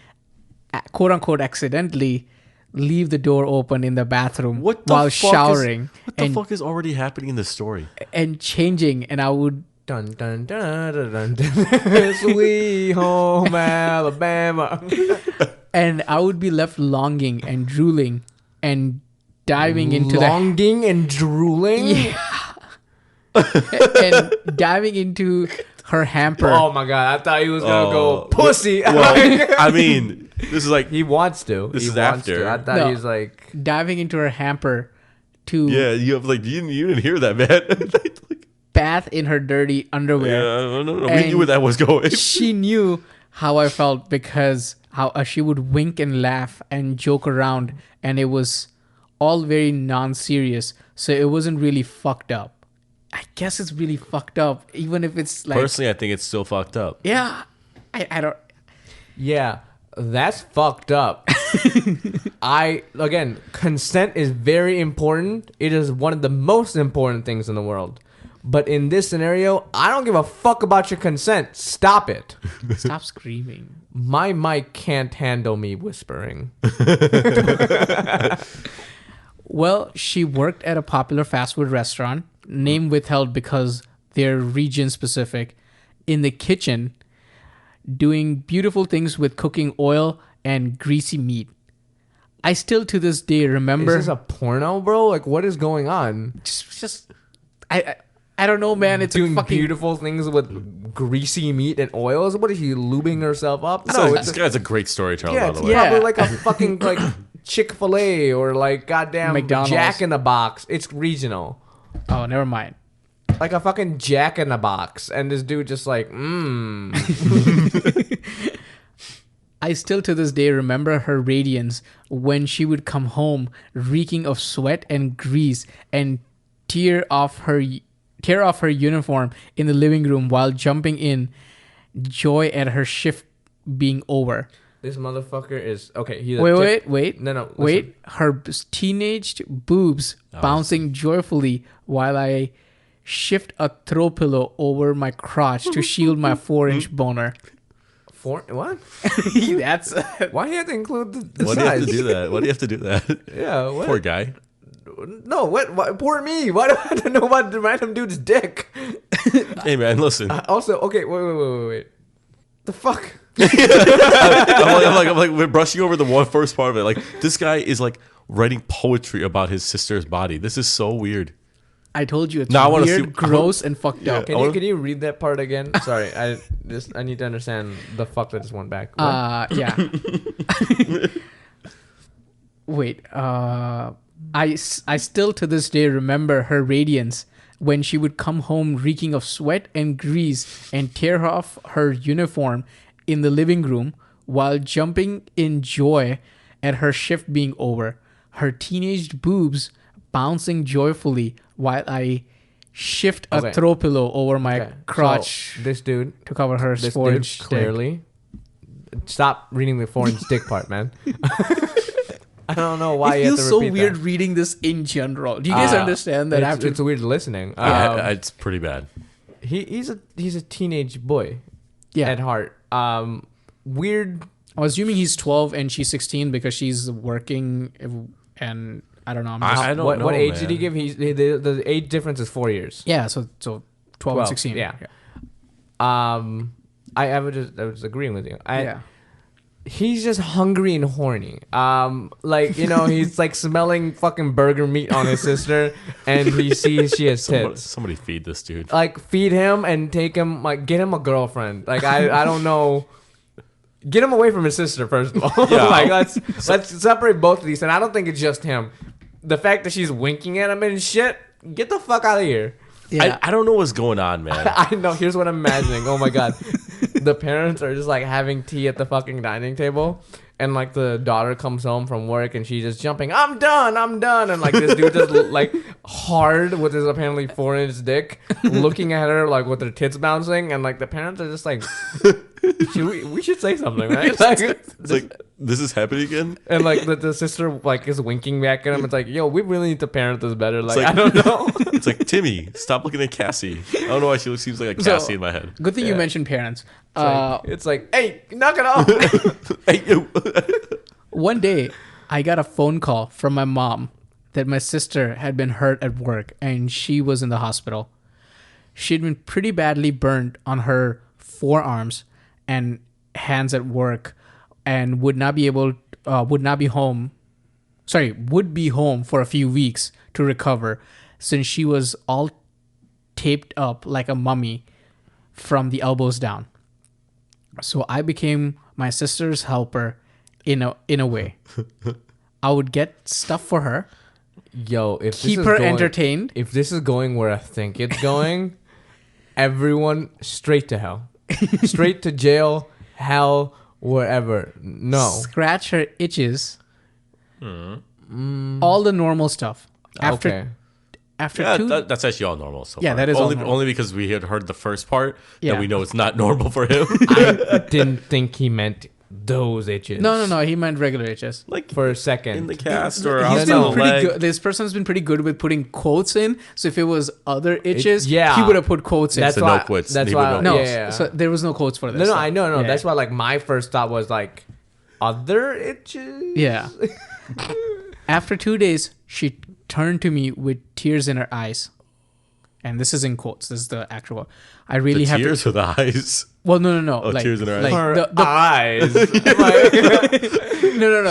quote unquote accidentally leave the door open in the bathroom while showering. What the fuck is already happening in this story? And changing, and I would Dun dun dun dun dun. Sweet home Alabama. and I would be left longing and drooling and diving into longing and drooling. and diving into her hamper. Oh my god! I thought he was gonna go pussy. Well, I mean, this is like he wants to. This he is wants after. to. I thought No. he was like Diving into her hamper to yeah. You have like you didn't hear that, man. bath in her dirty underwear. Yeah, no. We And knew where that was going. She knew how I felt because how she would wink and laugh and joke around, and it was all very non-serious, so it wasn't really fucked up. I guess it's really fucked up, even if it's like... Personally, I think it's still fucked up. Yeah, I don't... yeah, that's fucked up. Consent is very important. It is one of the most important things in the world. But in this scenario, I don't give a fuck about your consent. Stop it. Stop screaming. My mic can't handle me whispering. Well, she worked at a popular fast food restaurant, name withheld because they're region specific, in the kitchen, doing beautiful things with cooking oil and greasy meat. I still to this day remember... Is this a porno, bro? Like, what is going on? I don't know, man. It's Doing a fucking... beautiful things with greasy meat and oils. What is she lubing herself up? So No, this guy's a great storyteller, yeah, by it's the way. probably like a fucking like Chick-fil-A or like goddamn McDonald's. Jack in the Box. It's regional. Oh, never mind. Like a fucking Jack in the Box. And this dude just like, I still to this day remember her radiance when she would come home reeking of sweat and grease and tear off her uniform in the living room while jumping in joy at her shift being over. This motherfucker is okay. He's Wait. No. Wait. Her teenaged boobs bouncing joyfully while I shift a throw pillow over my crotch to shield my 4-inch boner. What? That's Why do you have to include the Why do you have size? to do that? Why do you have to do that? Yeah. What? Poor guy. No. What? Poor me. Why do I have to know about the random dude's dick? Hey man, listen. Also, okay. Wait. The fuck? I'm like we're brushing over the first part of it. Like this guy is like writing poetry about his sister's body. This is so weird. I told you it's Now I wanna weird, see- gross, and fucked up. Can you read that part again? Sorry, I need to understand the fuck that just went back. What? Yeah. Wait. I still to this day remember her radiance when she would come home reeking of sweat and grease and tear off her uniform in the living room while jumping in joy at her shift being over. Her teenaged boobs bouncing joyfully while I shift a throw pillow over my crotch So this dude, to cover her this 4-inch dude clearly. Stop reading the 4-inch dick part, man. I don't know why It you have to feels so repeat weird that. reading this in general. Do you guys understand that after It's weird listening. It's pretty bad. He's a teenage boy yeah. at heart. Weird. I'm assuming he's 12 and she's 16 because she's working, and I don't know. I'm just, I don't what know, age man. did he give? The age difference is 4 years. yeah, so 12 and 16. Yeah. I was agreeing with you. Yeah. He's just hungry and horny. He's like smelling fucking burger meat on his sister, and he sees she has tits. Somebody feed this dude. Like feed him and take him, like get him a girlfriend. Like I don't know. Get him away from his sister first of all. Yeah. Like let's separate both of these. And I don't think it's just him. The fact that she's winking at him and shit. Get the fuck out of here. Yeah. I don't know what's going on, man. I know. Here's what I'm imagining. Oh my god, the parents are just like having tea at the fucking dining table, and like the daughter comes home from work and she's just jumping. I'm done. And like this dude just like hard with his apparently 4-inch dick, looking at her like with her tits bouncing, and like the parents are just like, we should say something, right? Like, It's like this is happening again. and like the sister like is winking back at him. It's like, yo, we really need to parent this better. Like, like- I don't know. It's like Timmy, stop looking at Cassie. I don't know why she seems like a Cassie in my head. Good thing you Yeah. mentioned parents. It's like, hey, knock it off. Hey, you. One day, I got a phone call from my mom that my sister had been hurt at work and she was in the hospital. She'd been pretty badly burned on her forearms and hands at work, and would be home for a few weeks to recover, since she was all taped up like a mummy from the elbows down. So I became my sister's helper in a way. I would get stuff for her, Yo, if keep this is her going, entertained. If this is going where I think it's going, everyone straight to hell, straight to jail, hell, wherever. No, Scratch her itches. All the normal stuff. After Yeah, two, that's actually all normal. So Yeah, far. that is all only normal. only because we had heard the first part Yeah. that we know it's not normal for him. I didn't think he meant those itches. no, he meant regular itches. Like For a second, in the cast or He's outside been the pretty leg. good. This person's been pretty good with putting quotes in. So if it was other itches, yeah. he would have put quotes in. That's So why. no quotes. That's He would why. know. no, yeah. so there was no quotes for this. No, so- I know. yeah. That's why. Like my first thought was like, other itches. Yeah. After 2 days, she turned to me with tears in her eyes. And this is in quotes. This is the actual. I really The have tears to. or the eyes? Well, no. Oh, tears in her eyes. like Her the eyes. no.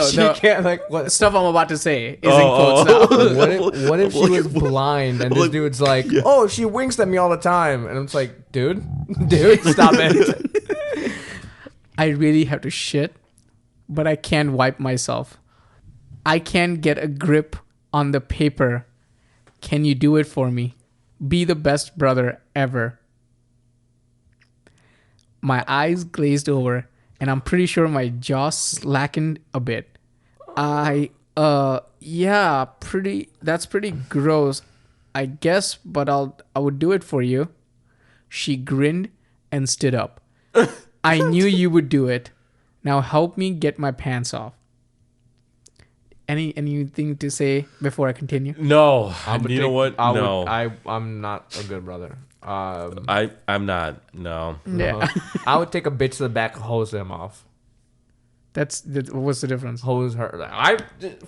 She The can't like what. stuff I'm about to say is in Oh, quotes now. What if she was blind and this dude's like, oh, she winks at me all the time, and I'm just like, dude, stop it. I really have to shit, but I can't wipe myself. I can't get a grip on the paper. Can you do it for me? Be the best brother ever. My eyes glazed over, and I'm pretty sure my jaw slackened a bit. That's pretty gross. I guess, but I would do it for you. She grinned and stood up. I knew you would do it. Now help me get my pants off. Anything to say before I continue? No. You know what? No. I'm not a good brother. I'm not. No. Yeah. I would take a bitch to the back, hose him off. What's the difference? Hose her. I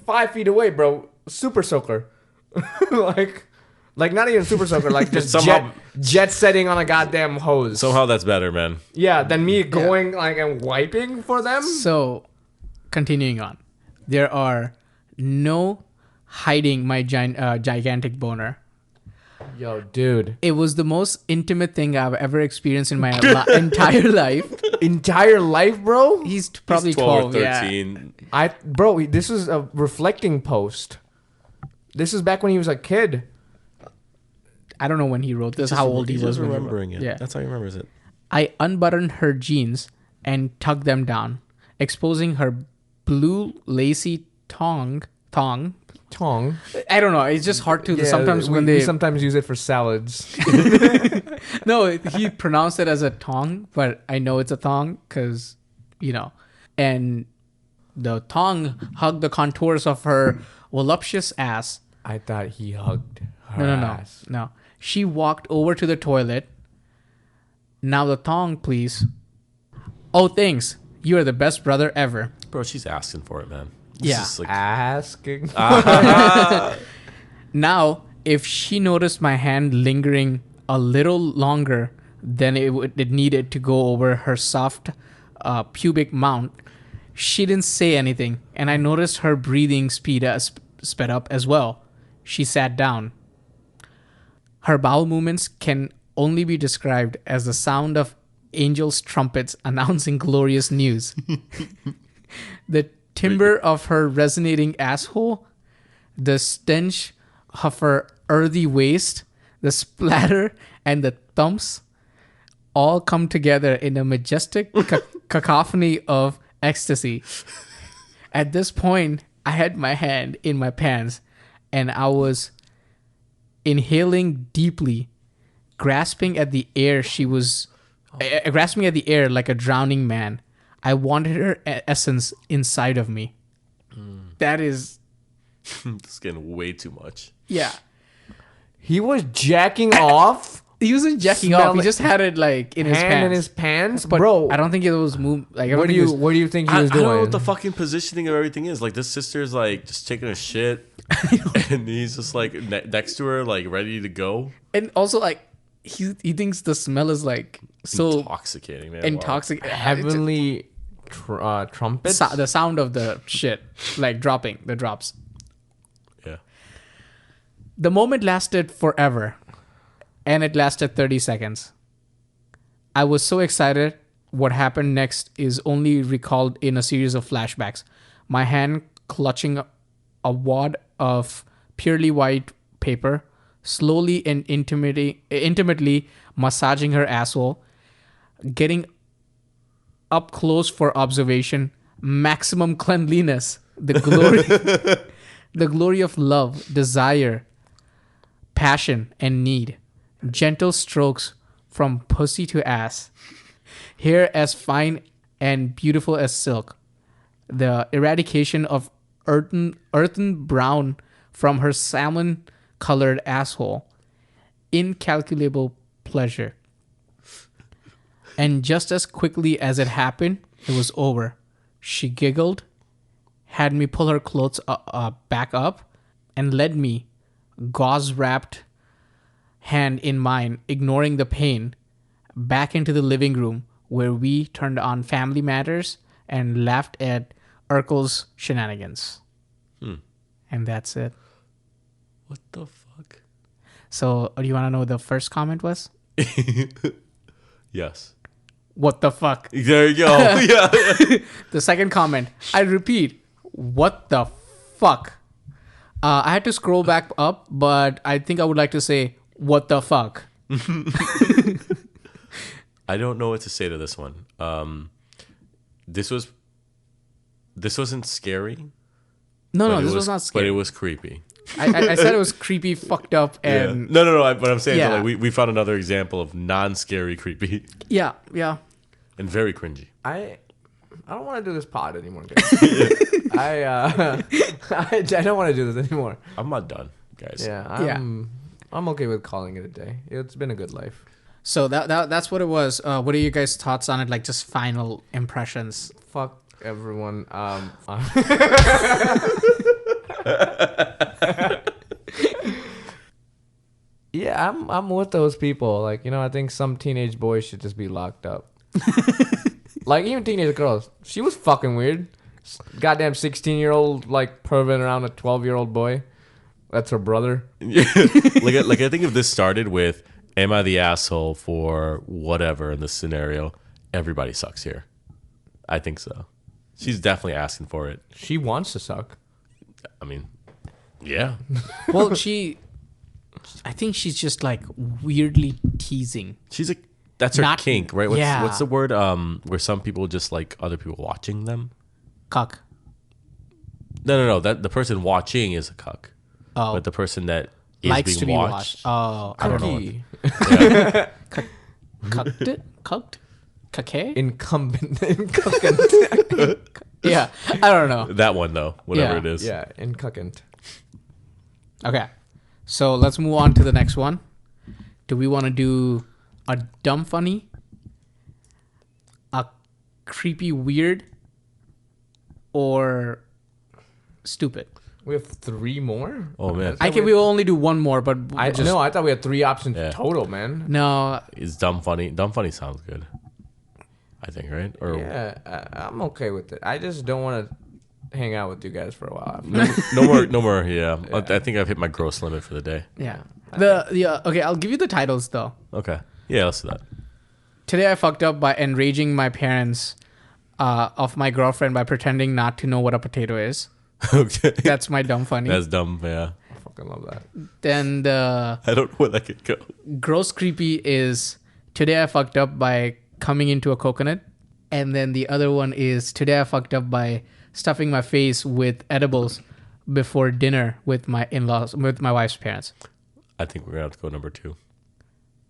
5 feet away, bro. Super soaker. like not even super soaker. Like just jet setting on a goddamn hose. Somehow that's better, man. Yeah, than me going like and wiping for them. So, continuing on, there are no hiding my gigantic boner. Yo, dude. It was the most intimate thing I've ever experienced in my entire life. Entire life, bro? He's probably He's 12 or 13. 13. This is a reflecting post. This is back when he was a kid. I don't know when he wrote this, how old he was. Remembering it. Yeah. That's how he remembers it. I unbuttoned her jeans and tugged them down, exposing her blue lacy tongue. Tongue. I don't know. It's just hard to sometimes when we sometimes use it for salads. No, he pronounced it as a tongue, but I know it's a thong because, and the tongue hugged the contours of her voluptuous ass. I thought he hugged her ass. No. She walked over to the toilet. Now the thong, please. Oh, thanks. You are the best brother ever. Bro, she's asking for it, man. Yeah. Asking. Now, if she noticed my hand lingering a little longer than it needed to go over her soft pubic mount, she didn't say anything, and I noticed her breathing sped up as well. She sat down. Her bowel movements can only be described as the sound of angels' trumpets announcing glorious news. The timbre of her resonating asshole, the stench of her earthy waist, the splatter, and the thumps all come together in a majestic cacophony of ecstasy. At this point, I had my hand in my pants and I was inhaling deeply, grasping at the air like a drowning man. I wanted her essence inside of me. That is... It's getting way too much. Yeah. He was jacking off? He wasn't jacking off. He just had it like in his pants. In his pants? But bro. I don't think it was moved. Like, what do you think he was doing? I don't know what the fucking positioning of everything is. Like, this sister's like just taking a shit. And he's just like next to her, like ready to go. And also, like, he thinks the smell is like so intoxicating, man. Intoxicating. Heavenly trumpets? The sound of the shit, like dropping, the drops. Yeah. The moment lasted forever, and it lasted 30 seconds. I was so excited. What happened next is only recalled in a series of flashbacks. My hand clutching a wad of purely white paper, slowly and intimately massaging her asshole, getting up close for observation, maximum cleanliness, the glory of love, desire, passion, and need. Gentle strokes from pussy to ass. Hair as fine and beautiful as silk. The eradication of earthen brown from her salmon-colored asshole. Incalculable pleasure. And just as quickly as it happened, it was over. She giggled, had me pull her clothes back up, and led me, gauze-wrapped hand in mine, ignoring the pain, back into the living room where we turned on Family Matters and laughed at Urkel's shenanigans. And that's it. What the fuck? So, do you want to know what the first comment was? Yes. What the fuck? There you go. Yeah. The second comment, I repeat, what the fuck? I had to scroll back up, but I think I would like to say, what the fuck? I don't know what to say to this one. This wasn't scary. No, this was not scary. But it was creepy. I said it was creepy, fucked up, and no. But I'm saying Yeah. that, like, we found another example of non-scary creepy yeah. and very cringy. I don't want to do this pod anymore, guys. I don't want to do this anymore. I'm not done, guys. Yeah, I'm okay with calling it a day. It's been a good life. So that's what it was. What are you guys' thoughts on it? Like, just final impressions. Fuck everyone. Yeah, I'm with those people. Like, I think some teenage boys should just be locked up. Like, even teenage girls. She was fucking weird. Goddamn 16-year-old, like, perving around a 12-year-old boy. That's her brother. like I think if this started with, am I the asshole for whatever in this scenario, everybody sucks here. I think so. She's definitely asking for it. She wants to suck. I mean, yeah. Well, I think she's just like weirdly teasing. She's that's her Not- kink, right? yeah. What's the word? Where some people just like other people watching them. Cuck. No. That the person watching is a cuck, Oh, but the person that is likes being to be watched. watched. Oh, I don't know. Cookie. Cucked it? Cucked? Cuckay? Incumbent. Yeah, I don't know. That one though, whatever Yeah. it is. Yeah, incumbent. Okay, so let's move on to the next one. Do we want to do a dumb funny, a creepy weird, or stupid? We have 3 more? Oh man, We will only do one more, but I thought we had 3 options Yeah. total, man. no. is dumb funny? Dumb funny sounds good. I think, right? Or Yeah, I'm okay with it. I just don't want to hang out with you guys for a while. no more. Yeah, I think I've hit my gross limit for the day. Yeah. Okay, I'll give you the titles though. Okay, yeah, let's do that. Today I fucked up by enraging my parents of my girlfriend by pretending not to know what a potato is. Okay, That's my dumb funny. that's dumb. Yeah, I fucking love that. Then the I don't know where that could go. gross creepy is today I fucked up by coming into a coconut. And then the other one is today I fucked up by stuffing my face with edibles before dinner with my in-laws, with my wife's parents. I think we're gonna have to go number 2.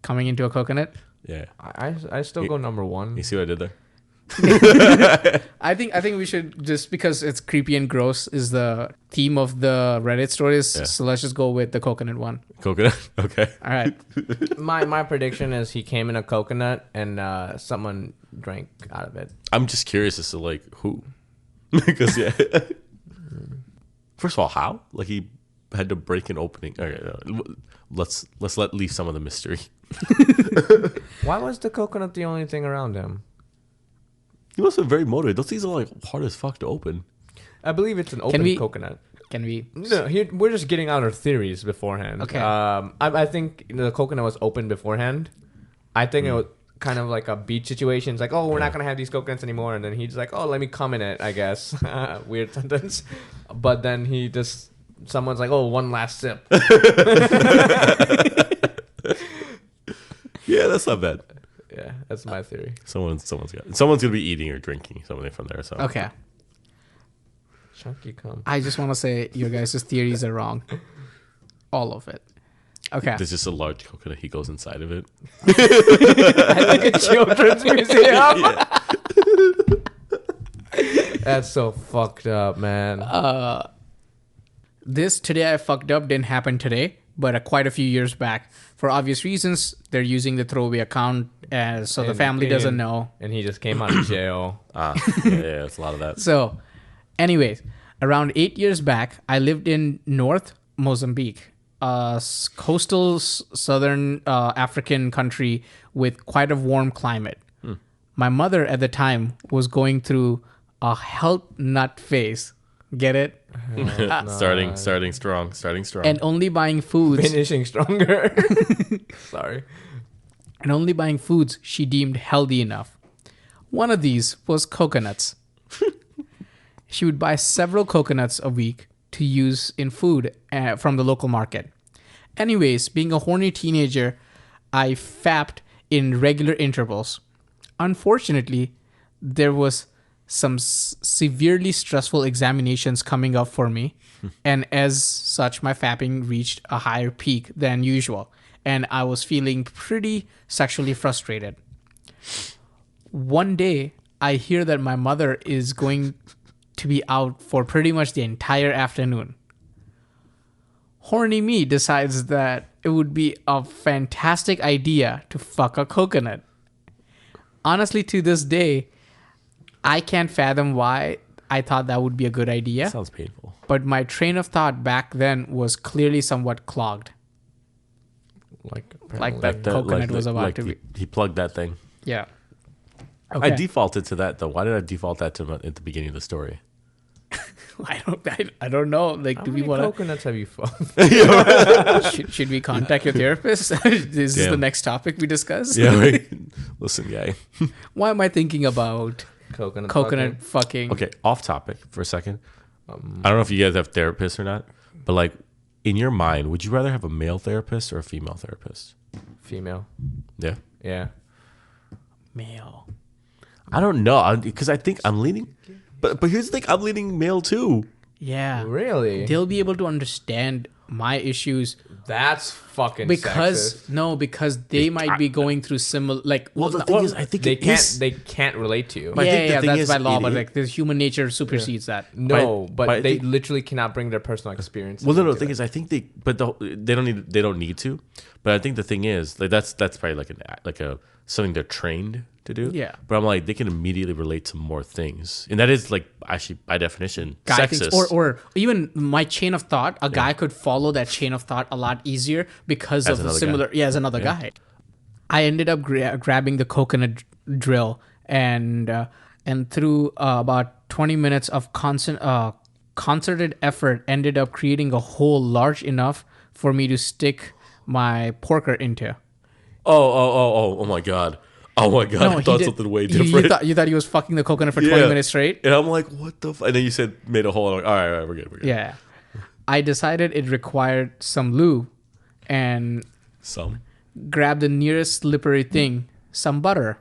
Coming into a coconut. Yeah, I still go number 1. you see what I did there? I think we should, just because it's creepy and gross is the theme of the Reddit stories. Yeah. So let's just go with the coconut one. Coconut. Okay. All right. My prediction is he came in a coconut and someone drank out of it. I'm just curious as to like who, because yeah. First of all, how? Like he had to break an opening. Okay, no. Let's leave some of the mystery. Why was the coconut the only thing around him? He must have been very motivated. Those things are like hard as fuck to open. I believe it's an open coconut. Can we? No, we're just getting out our theories beforehand. Okay. I think the coconut was open beforehand. I think it was kind of like a beach situation. It's like, oh, we're not gonna have these coconuts anymore, and then he's like, oh, let me come in it. I guess weird sentence, but then someone's like, oh, one last sip. Yeah, that's not bad. Yeah, that's my theory. Someone's gonna be eating or drinking something from there. So Okay. Chunky cum. I just want to say your guys' theories are wrong. All of it. Okay. there's just a large coconut. He goes inside of it. Like a children's museum. That's so fucked up, man. This today I fucked up didn't happen today, but quite a few years back. For obvious reasons, they're using the throwaway account, so the family doesn't know. And he just came out of jail. Yeah, it's a lot of that. So, anyways, around 8 years back, I lived in North Mozambique, a coastal southern African country with quite a warm climate. My mother at the time was going through a health nut phase. Get it? Starting strong. And only buying foods. Finishing stronger. Sorry. And only buying foods she deemed healthy enough. One of these was coconuts. She would buy several coconuts a week to use in food from the local market. Anyways, being a horny teenager, I fapped in regular intervals. Unfortunately, there was some severely stressful examinations coming up for me. And as such, my fapping reached a higher peak than usual. And I was feeling pretty sexually frustrated. One day, I hear that my mother is going to be out for pretty much the entire afternoon. Horny me decides that it would be a fantastic idea to fuck a coconut. Honestly, to this day, I can't fathom why I thought that would be a good idea. Sounds painful. But my train of thought back then was clearly somewhat clogged. Like that coconut was about to be. He plugged that thing. Yeah. I defaulted to that though. Why did I default that to at the beginning of the story? I don't know. Like, do we want coconuts have you fucked? should we contact your therapist? This is the next topic we discuss. Yeah. Right. Listen, guy. Why am I thinking about coconut fucking? Okay, off topic for a second. I don't know if you guys have therapists or not, but like in your mind, would you rather have a male therapist or a female therapist? Female. Yeah. Yeah. Male. I don't know because I think I'm leaning, but here's the thing: I'm leaning male too. Yeah. Really? They'll be able to understand my issues. That's fucking because sexist. because they might be going through similar The thing is, I think they can't relate to you. But I think the thing that's is, by law, but like the human nature supersedes that. No, but I they think- literally cannot bring their personal experience. Well, no. The thing is, I think they don't need to. But I think the thing is, like that's probably like a something they're trained to do. Yeah. But I'm like, they can immediately relate to more things, and that is like actually by definition Guy sexist. thinks, or even my chain of thought, a guy could follow that chain of thought a lot easier because As of the another similar. guy. Yeah, as another guy. I ended up grabbing the coconut drill and through about 20 minutes of concerted effort, ended up creating a hole large enough for me to stick my porker into. Oh my god. Oh my god, I thought something way different. You thought he was fucking the coconut for 20 minutes straight? And I'm like, what the and then you said made a hole. I'm like, all right, we're good. Yeah. I decided it required some lube and grabbed the nearest slippery thing, some butter,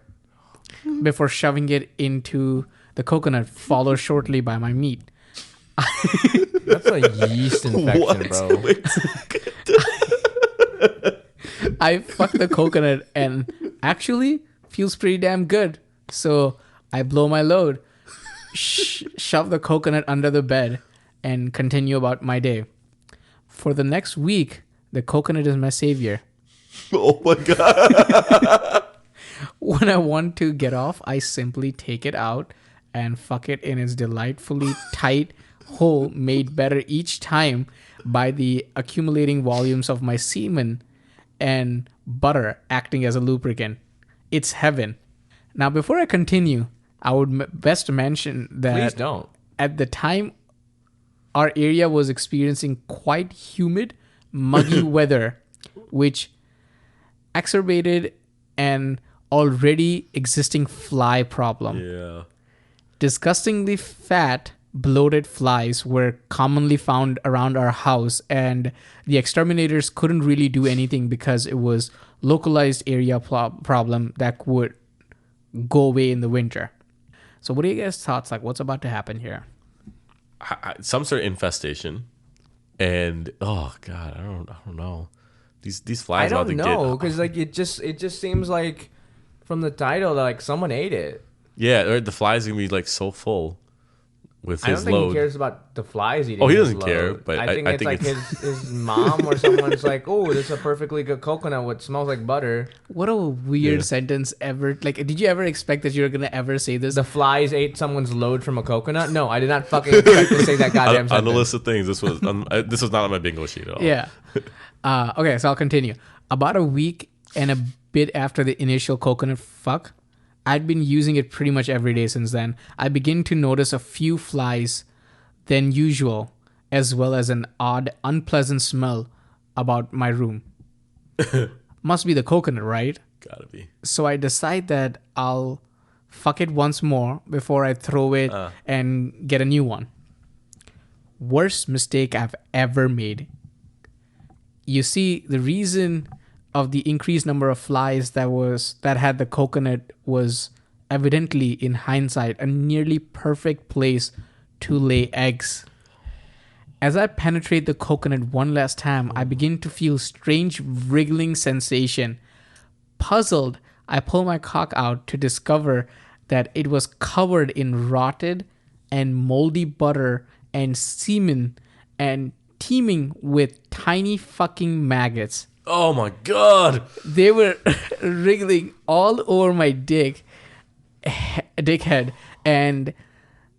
before shoving it into the coconut, followed shortly by my meat. That's a yeast infection, bro. I fucked the coconut and actually feels pretty damn good. So I blow my load, shove the coconut under the bed, and continue about my day. For the next week, the coconut is my savior. Oh my god. When I want to get off, I simply take it out and fuck it in its delightfully tight hole, made better each time by the accumulating volumes of my semen and butter acting as a lubricant. It's heaven. Now, before I continue, I would best mention that Please don't. At the time, our area was experiencing quite humid, muggy weather, which exacerbated an already existing fly problem. Yeah. Disgustingly fat, bloated flies were commonly found around our house, and the exterminators couldn't really do anything because it was localized area problem that would go away in the winter. So what are you guys' thoughts? Like, what's about to happen here? Some sort of infestation, and oh god, I don't know. These flies. I don't know because like it just seems like from the title that like someone ate it. Yeah, or the flies gonna be like so full with I don't his think load. he cares about the flies eating. Oh, he his doesn't care, load. but I think it's like his mom or someone's like, oh, this is a perfectly good coconut. What smells like butter. What a weird sentence ever. Like, did you ever expect that you were gonna ever say this? The flies ate someone's load from a coconut. No, I did not fucking expect to say that goddamn on sentence. the list of things. This was not on my bingo sheet at all. Yeah. Okay, so I'll continue. About a week and a bit after the initial coconut fuck, I'd been using it pretty much every day since then. I begin to notice a few flies than usual, as well as an odd, unpleasant smell about my room. Must be the coconut, right? Gotta be. So I decide that I'll fuck it once more before I throw it and get a new one. Worst mistake I've ever made. You see, the reason of the increased number of flies that had the coconut was evidently, in hindsight, a nearly perfect place to lay eggs. As I penetrate the coconut one last time, I begin to feel strange wriggling sensation. Puzzled, I pull my cock out to discover that it was covered in rotted and moldy butter and semen and teeming with tiny fucking maggots. Oh my god! They were wriggling all over my dickhead, and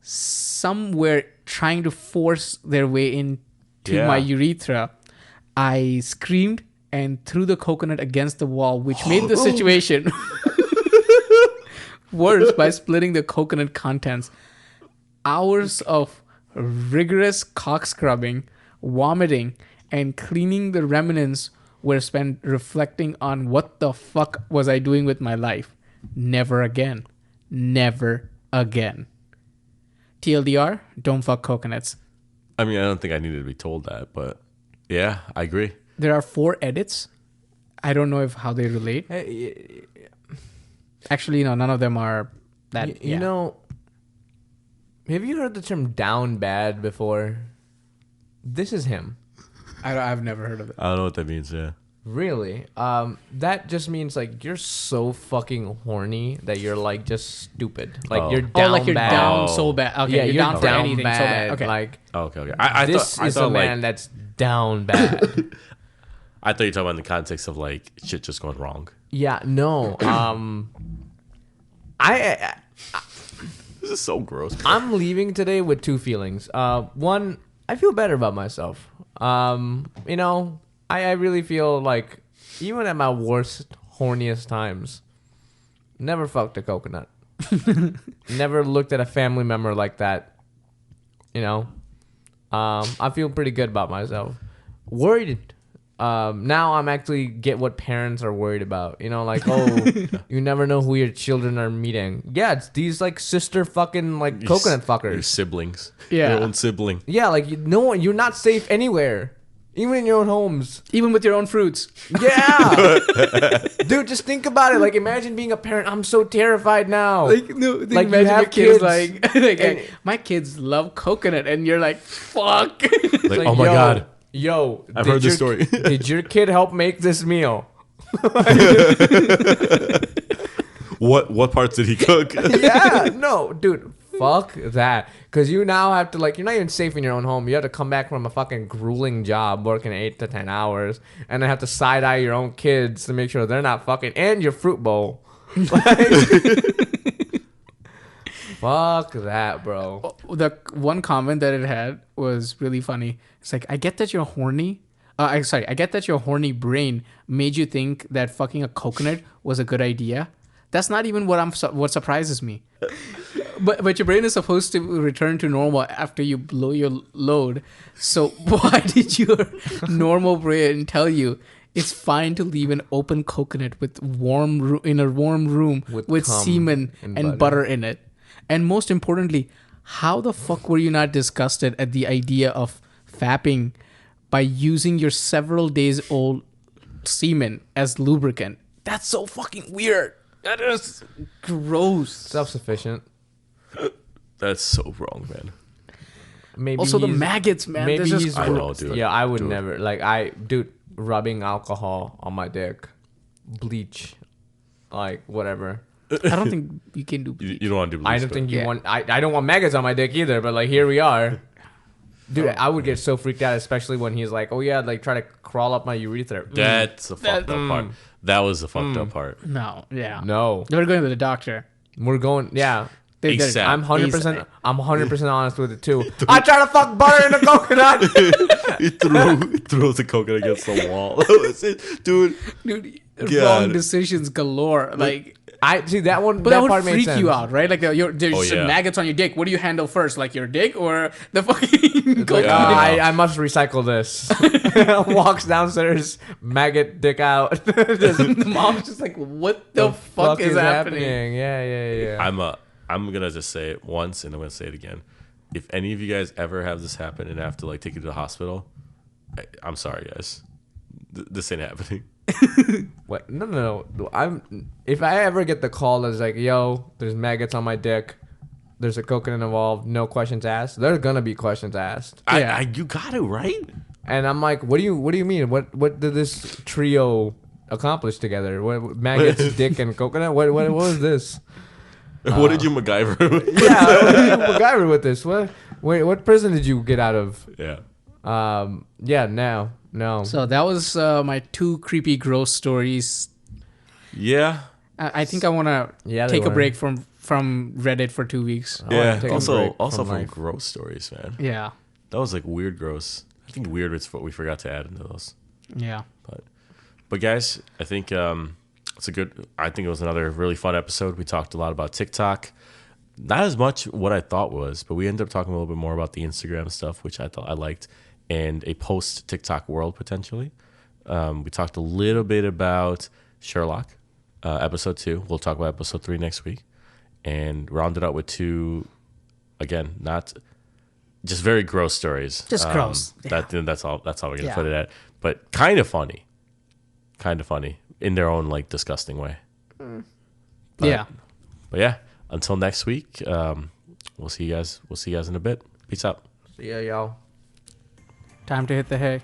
some were trying to force their way into my urethra. I screamed and threw the coconut against the wall, which made the situation worse by splitting the coconut contents. Hours of rigorous cock scrubbing, vomiting, and cleaning the remnants were spent reflecting on what the fuck was I doing with my life. Never again. Never again. TLDR, don't fuck coconuts. I mean, I don't think I needed to be told that, but yeah, I agree. There are 4 edits. I don't know how they relate. Actually, no, none of them are that. You know, have you heard the term down bad before? This is him. I've never heard of it. I don't know what that means, yeah. Really? That just means like you're so fucking horny that you're like just stupid. Like you're down like you're bad. down so bad. Okay, Yeah, you're down for anything so bad. Okay. Like Okay. this is a man that's down bad. I thought you were talking about in the context of like shit just going wrong. Yeah, no. I This is so gross. I'm leaving today with 2 feelings. One, I feel better about myself. You know, I really feel like even at my worst, horniest times, never fucked a coconut. Never looked at a family member like that. You know, I feel pretty good about myself. Worried. Now I'm actually get what parents are worried about. You know, like, oh, you never know who your children are meeting. Yeah, it's these like sister fucking like coconut fuckers. Your siblings. Yeah. Your own sibling. Yeah, like you're not safe anywhere, even in your own homes. Even with your own fruits. Yeah, dude, just think about it. Like, imagine being a parent. I'm so terrified now. Like Like, imagine you have your kids kids, like, and- my kids love coconut, and you're like, fuck. Like, Like, oh my yo, god. Yo, I've did heard this your- story. Did your kid help make this meal? What parts did he cook? Yeah, no, dude, fuck that. Because you now have to, like, you're not even safe in your own home. You have to come back from a fucking grueling job working 8 to 10 hours and then have to side eye your own kids to make sure they're not fucking, and your fruit bowl. Like, fuck that, bro. The one comment that it had was really funny. It's like, I get that you're horny. I get that your horny brain made you think that fucking a coconut was a good idea. That's not even what surprises me. But your brain is supposed to return to normal after you blow your load. So why did your normal brain tell you it's fine to leave an open coconut with in a warm room with cum semen and butter in it? And most importantly, how the fuck were you not disgusted at the idea of fapping by using your several days old semen as lubricant? That's so fucking weird. That is gross. Self-sufficient. That's so wrong, man. Maybe Also, the he's- maggots, man. Maybe This is he's I know, dude. Yeah, I would Dude. never dude, rubbing alcohol on my dick, bleach, like whatever. I don't think you can do. You don't want to do. I don't think you Yeah. want. I don't want maggots on my dick either. But like, here we are, dude. I would get so freaked out, especially when he's like, "Oh yeah, like try to crawl up my urethra." That's the fucked up part. That was the fucked up part. No, yeah. No, They were going to the doctor. we're going. Yeah, They did it. ASAP. I'm 100%. I'm 100% honest with it too. I try to fuck butter in a coconut. He throws the coconut against the wall. Dude, Dude, God. wrong decisions galore. Like, I see that one. but that part would made freak sense. you out, right? Like, there's Oh, some yeah. maggots on your dick. What do you handle first? Like your dick or the fucking Like, coconut? I must recycle this. Walks downstairs, maggot dick out. Just, The mom's just like, what the fuck is happening? Yeah. I'm gonna just say it once and I'm gonna say it again. If any of you guys ever have this happen and have to like take you to the hospital, I'm sorry, guys. This ain't happening. What? No. If I ever get the call that's like, yo, there's maggots on my dick, there's a coconut involved, no questions asked. There's gonna be questions asked. You got it right. And I'm like, what do you mean? What did this trio accomplish together? What maggots, dick, and coconut? What was this? What did you MacGyver? Yeah, what did you MacGyver with this? What prison did you get out of? Yeah. No. So that was my 2 creepy, gross stories. Yeah. I think I want to take a break from Reddit for 2 weeks. Yeah. take a Also break from from life. gross stories, man. Yeah. That was like weird, gross. I think weird is what we forgot to add into those. Yeah. But guys, I think I think it was another really fun episode. We talked a lot about TikTok. Not as much what I thought was, but we ended up talking a little bit more about the Instagram stuff, which I thought I liked, and a post TikTok world potentially. We talked a little bit about Sherlock, episode 2. We'll talk about episode 3 next week, and rounded out with 2, again, not just very gross stories. Just gross. Yeah. That's all we're gonna put it at. But kind of funny in their own like disgusting way. But yeah, until next week, we'll see you guys in a bit. Peace out. See ya, y'all. Time to hit the hay.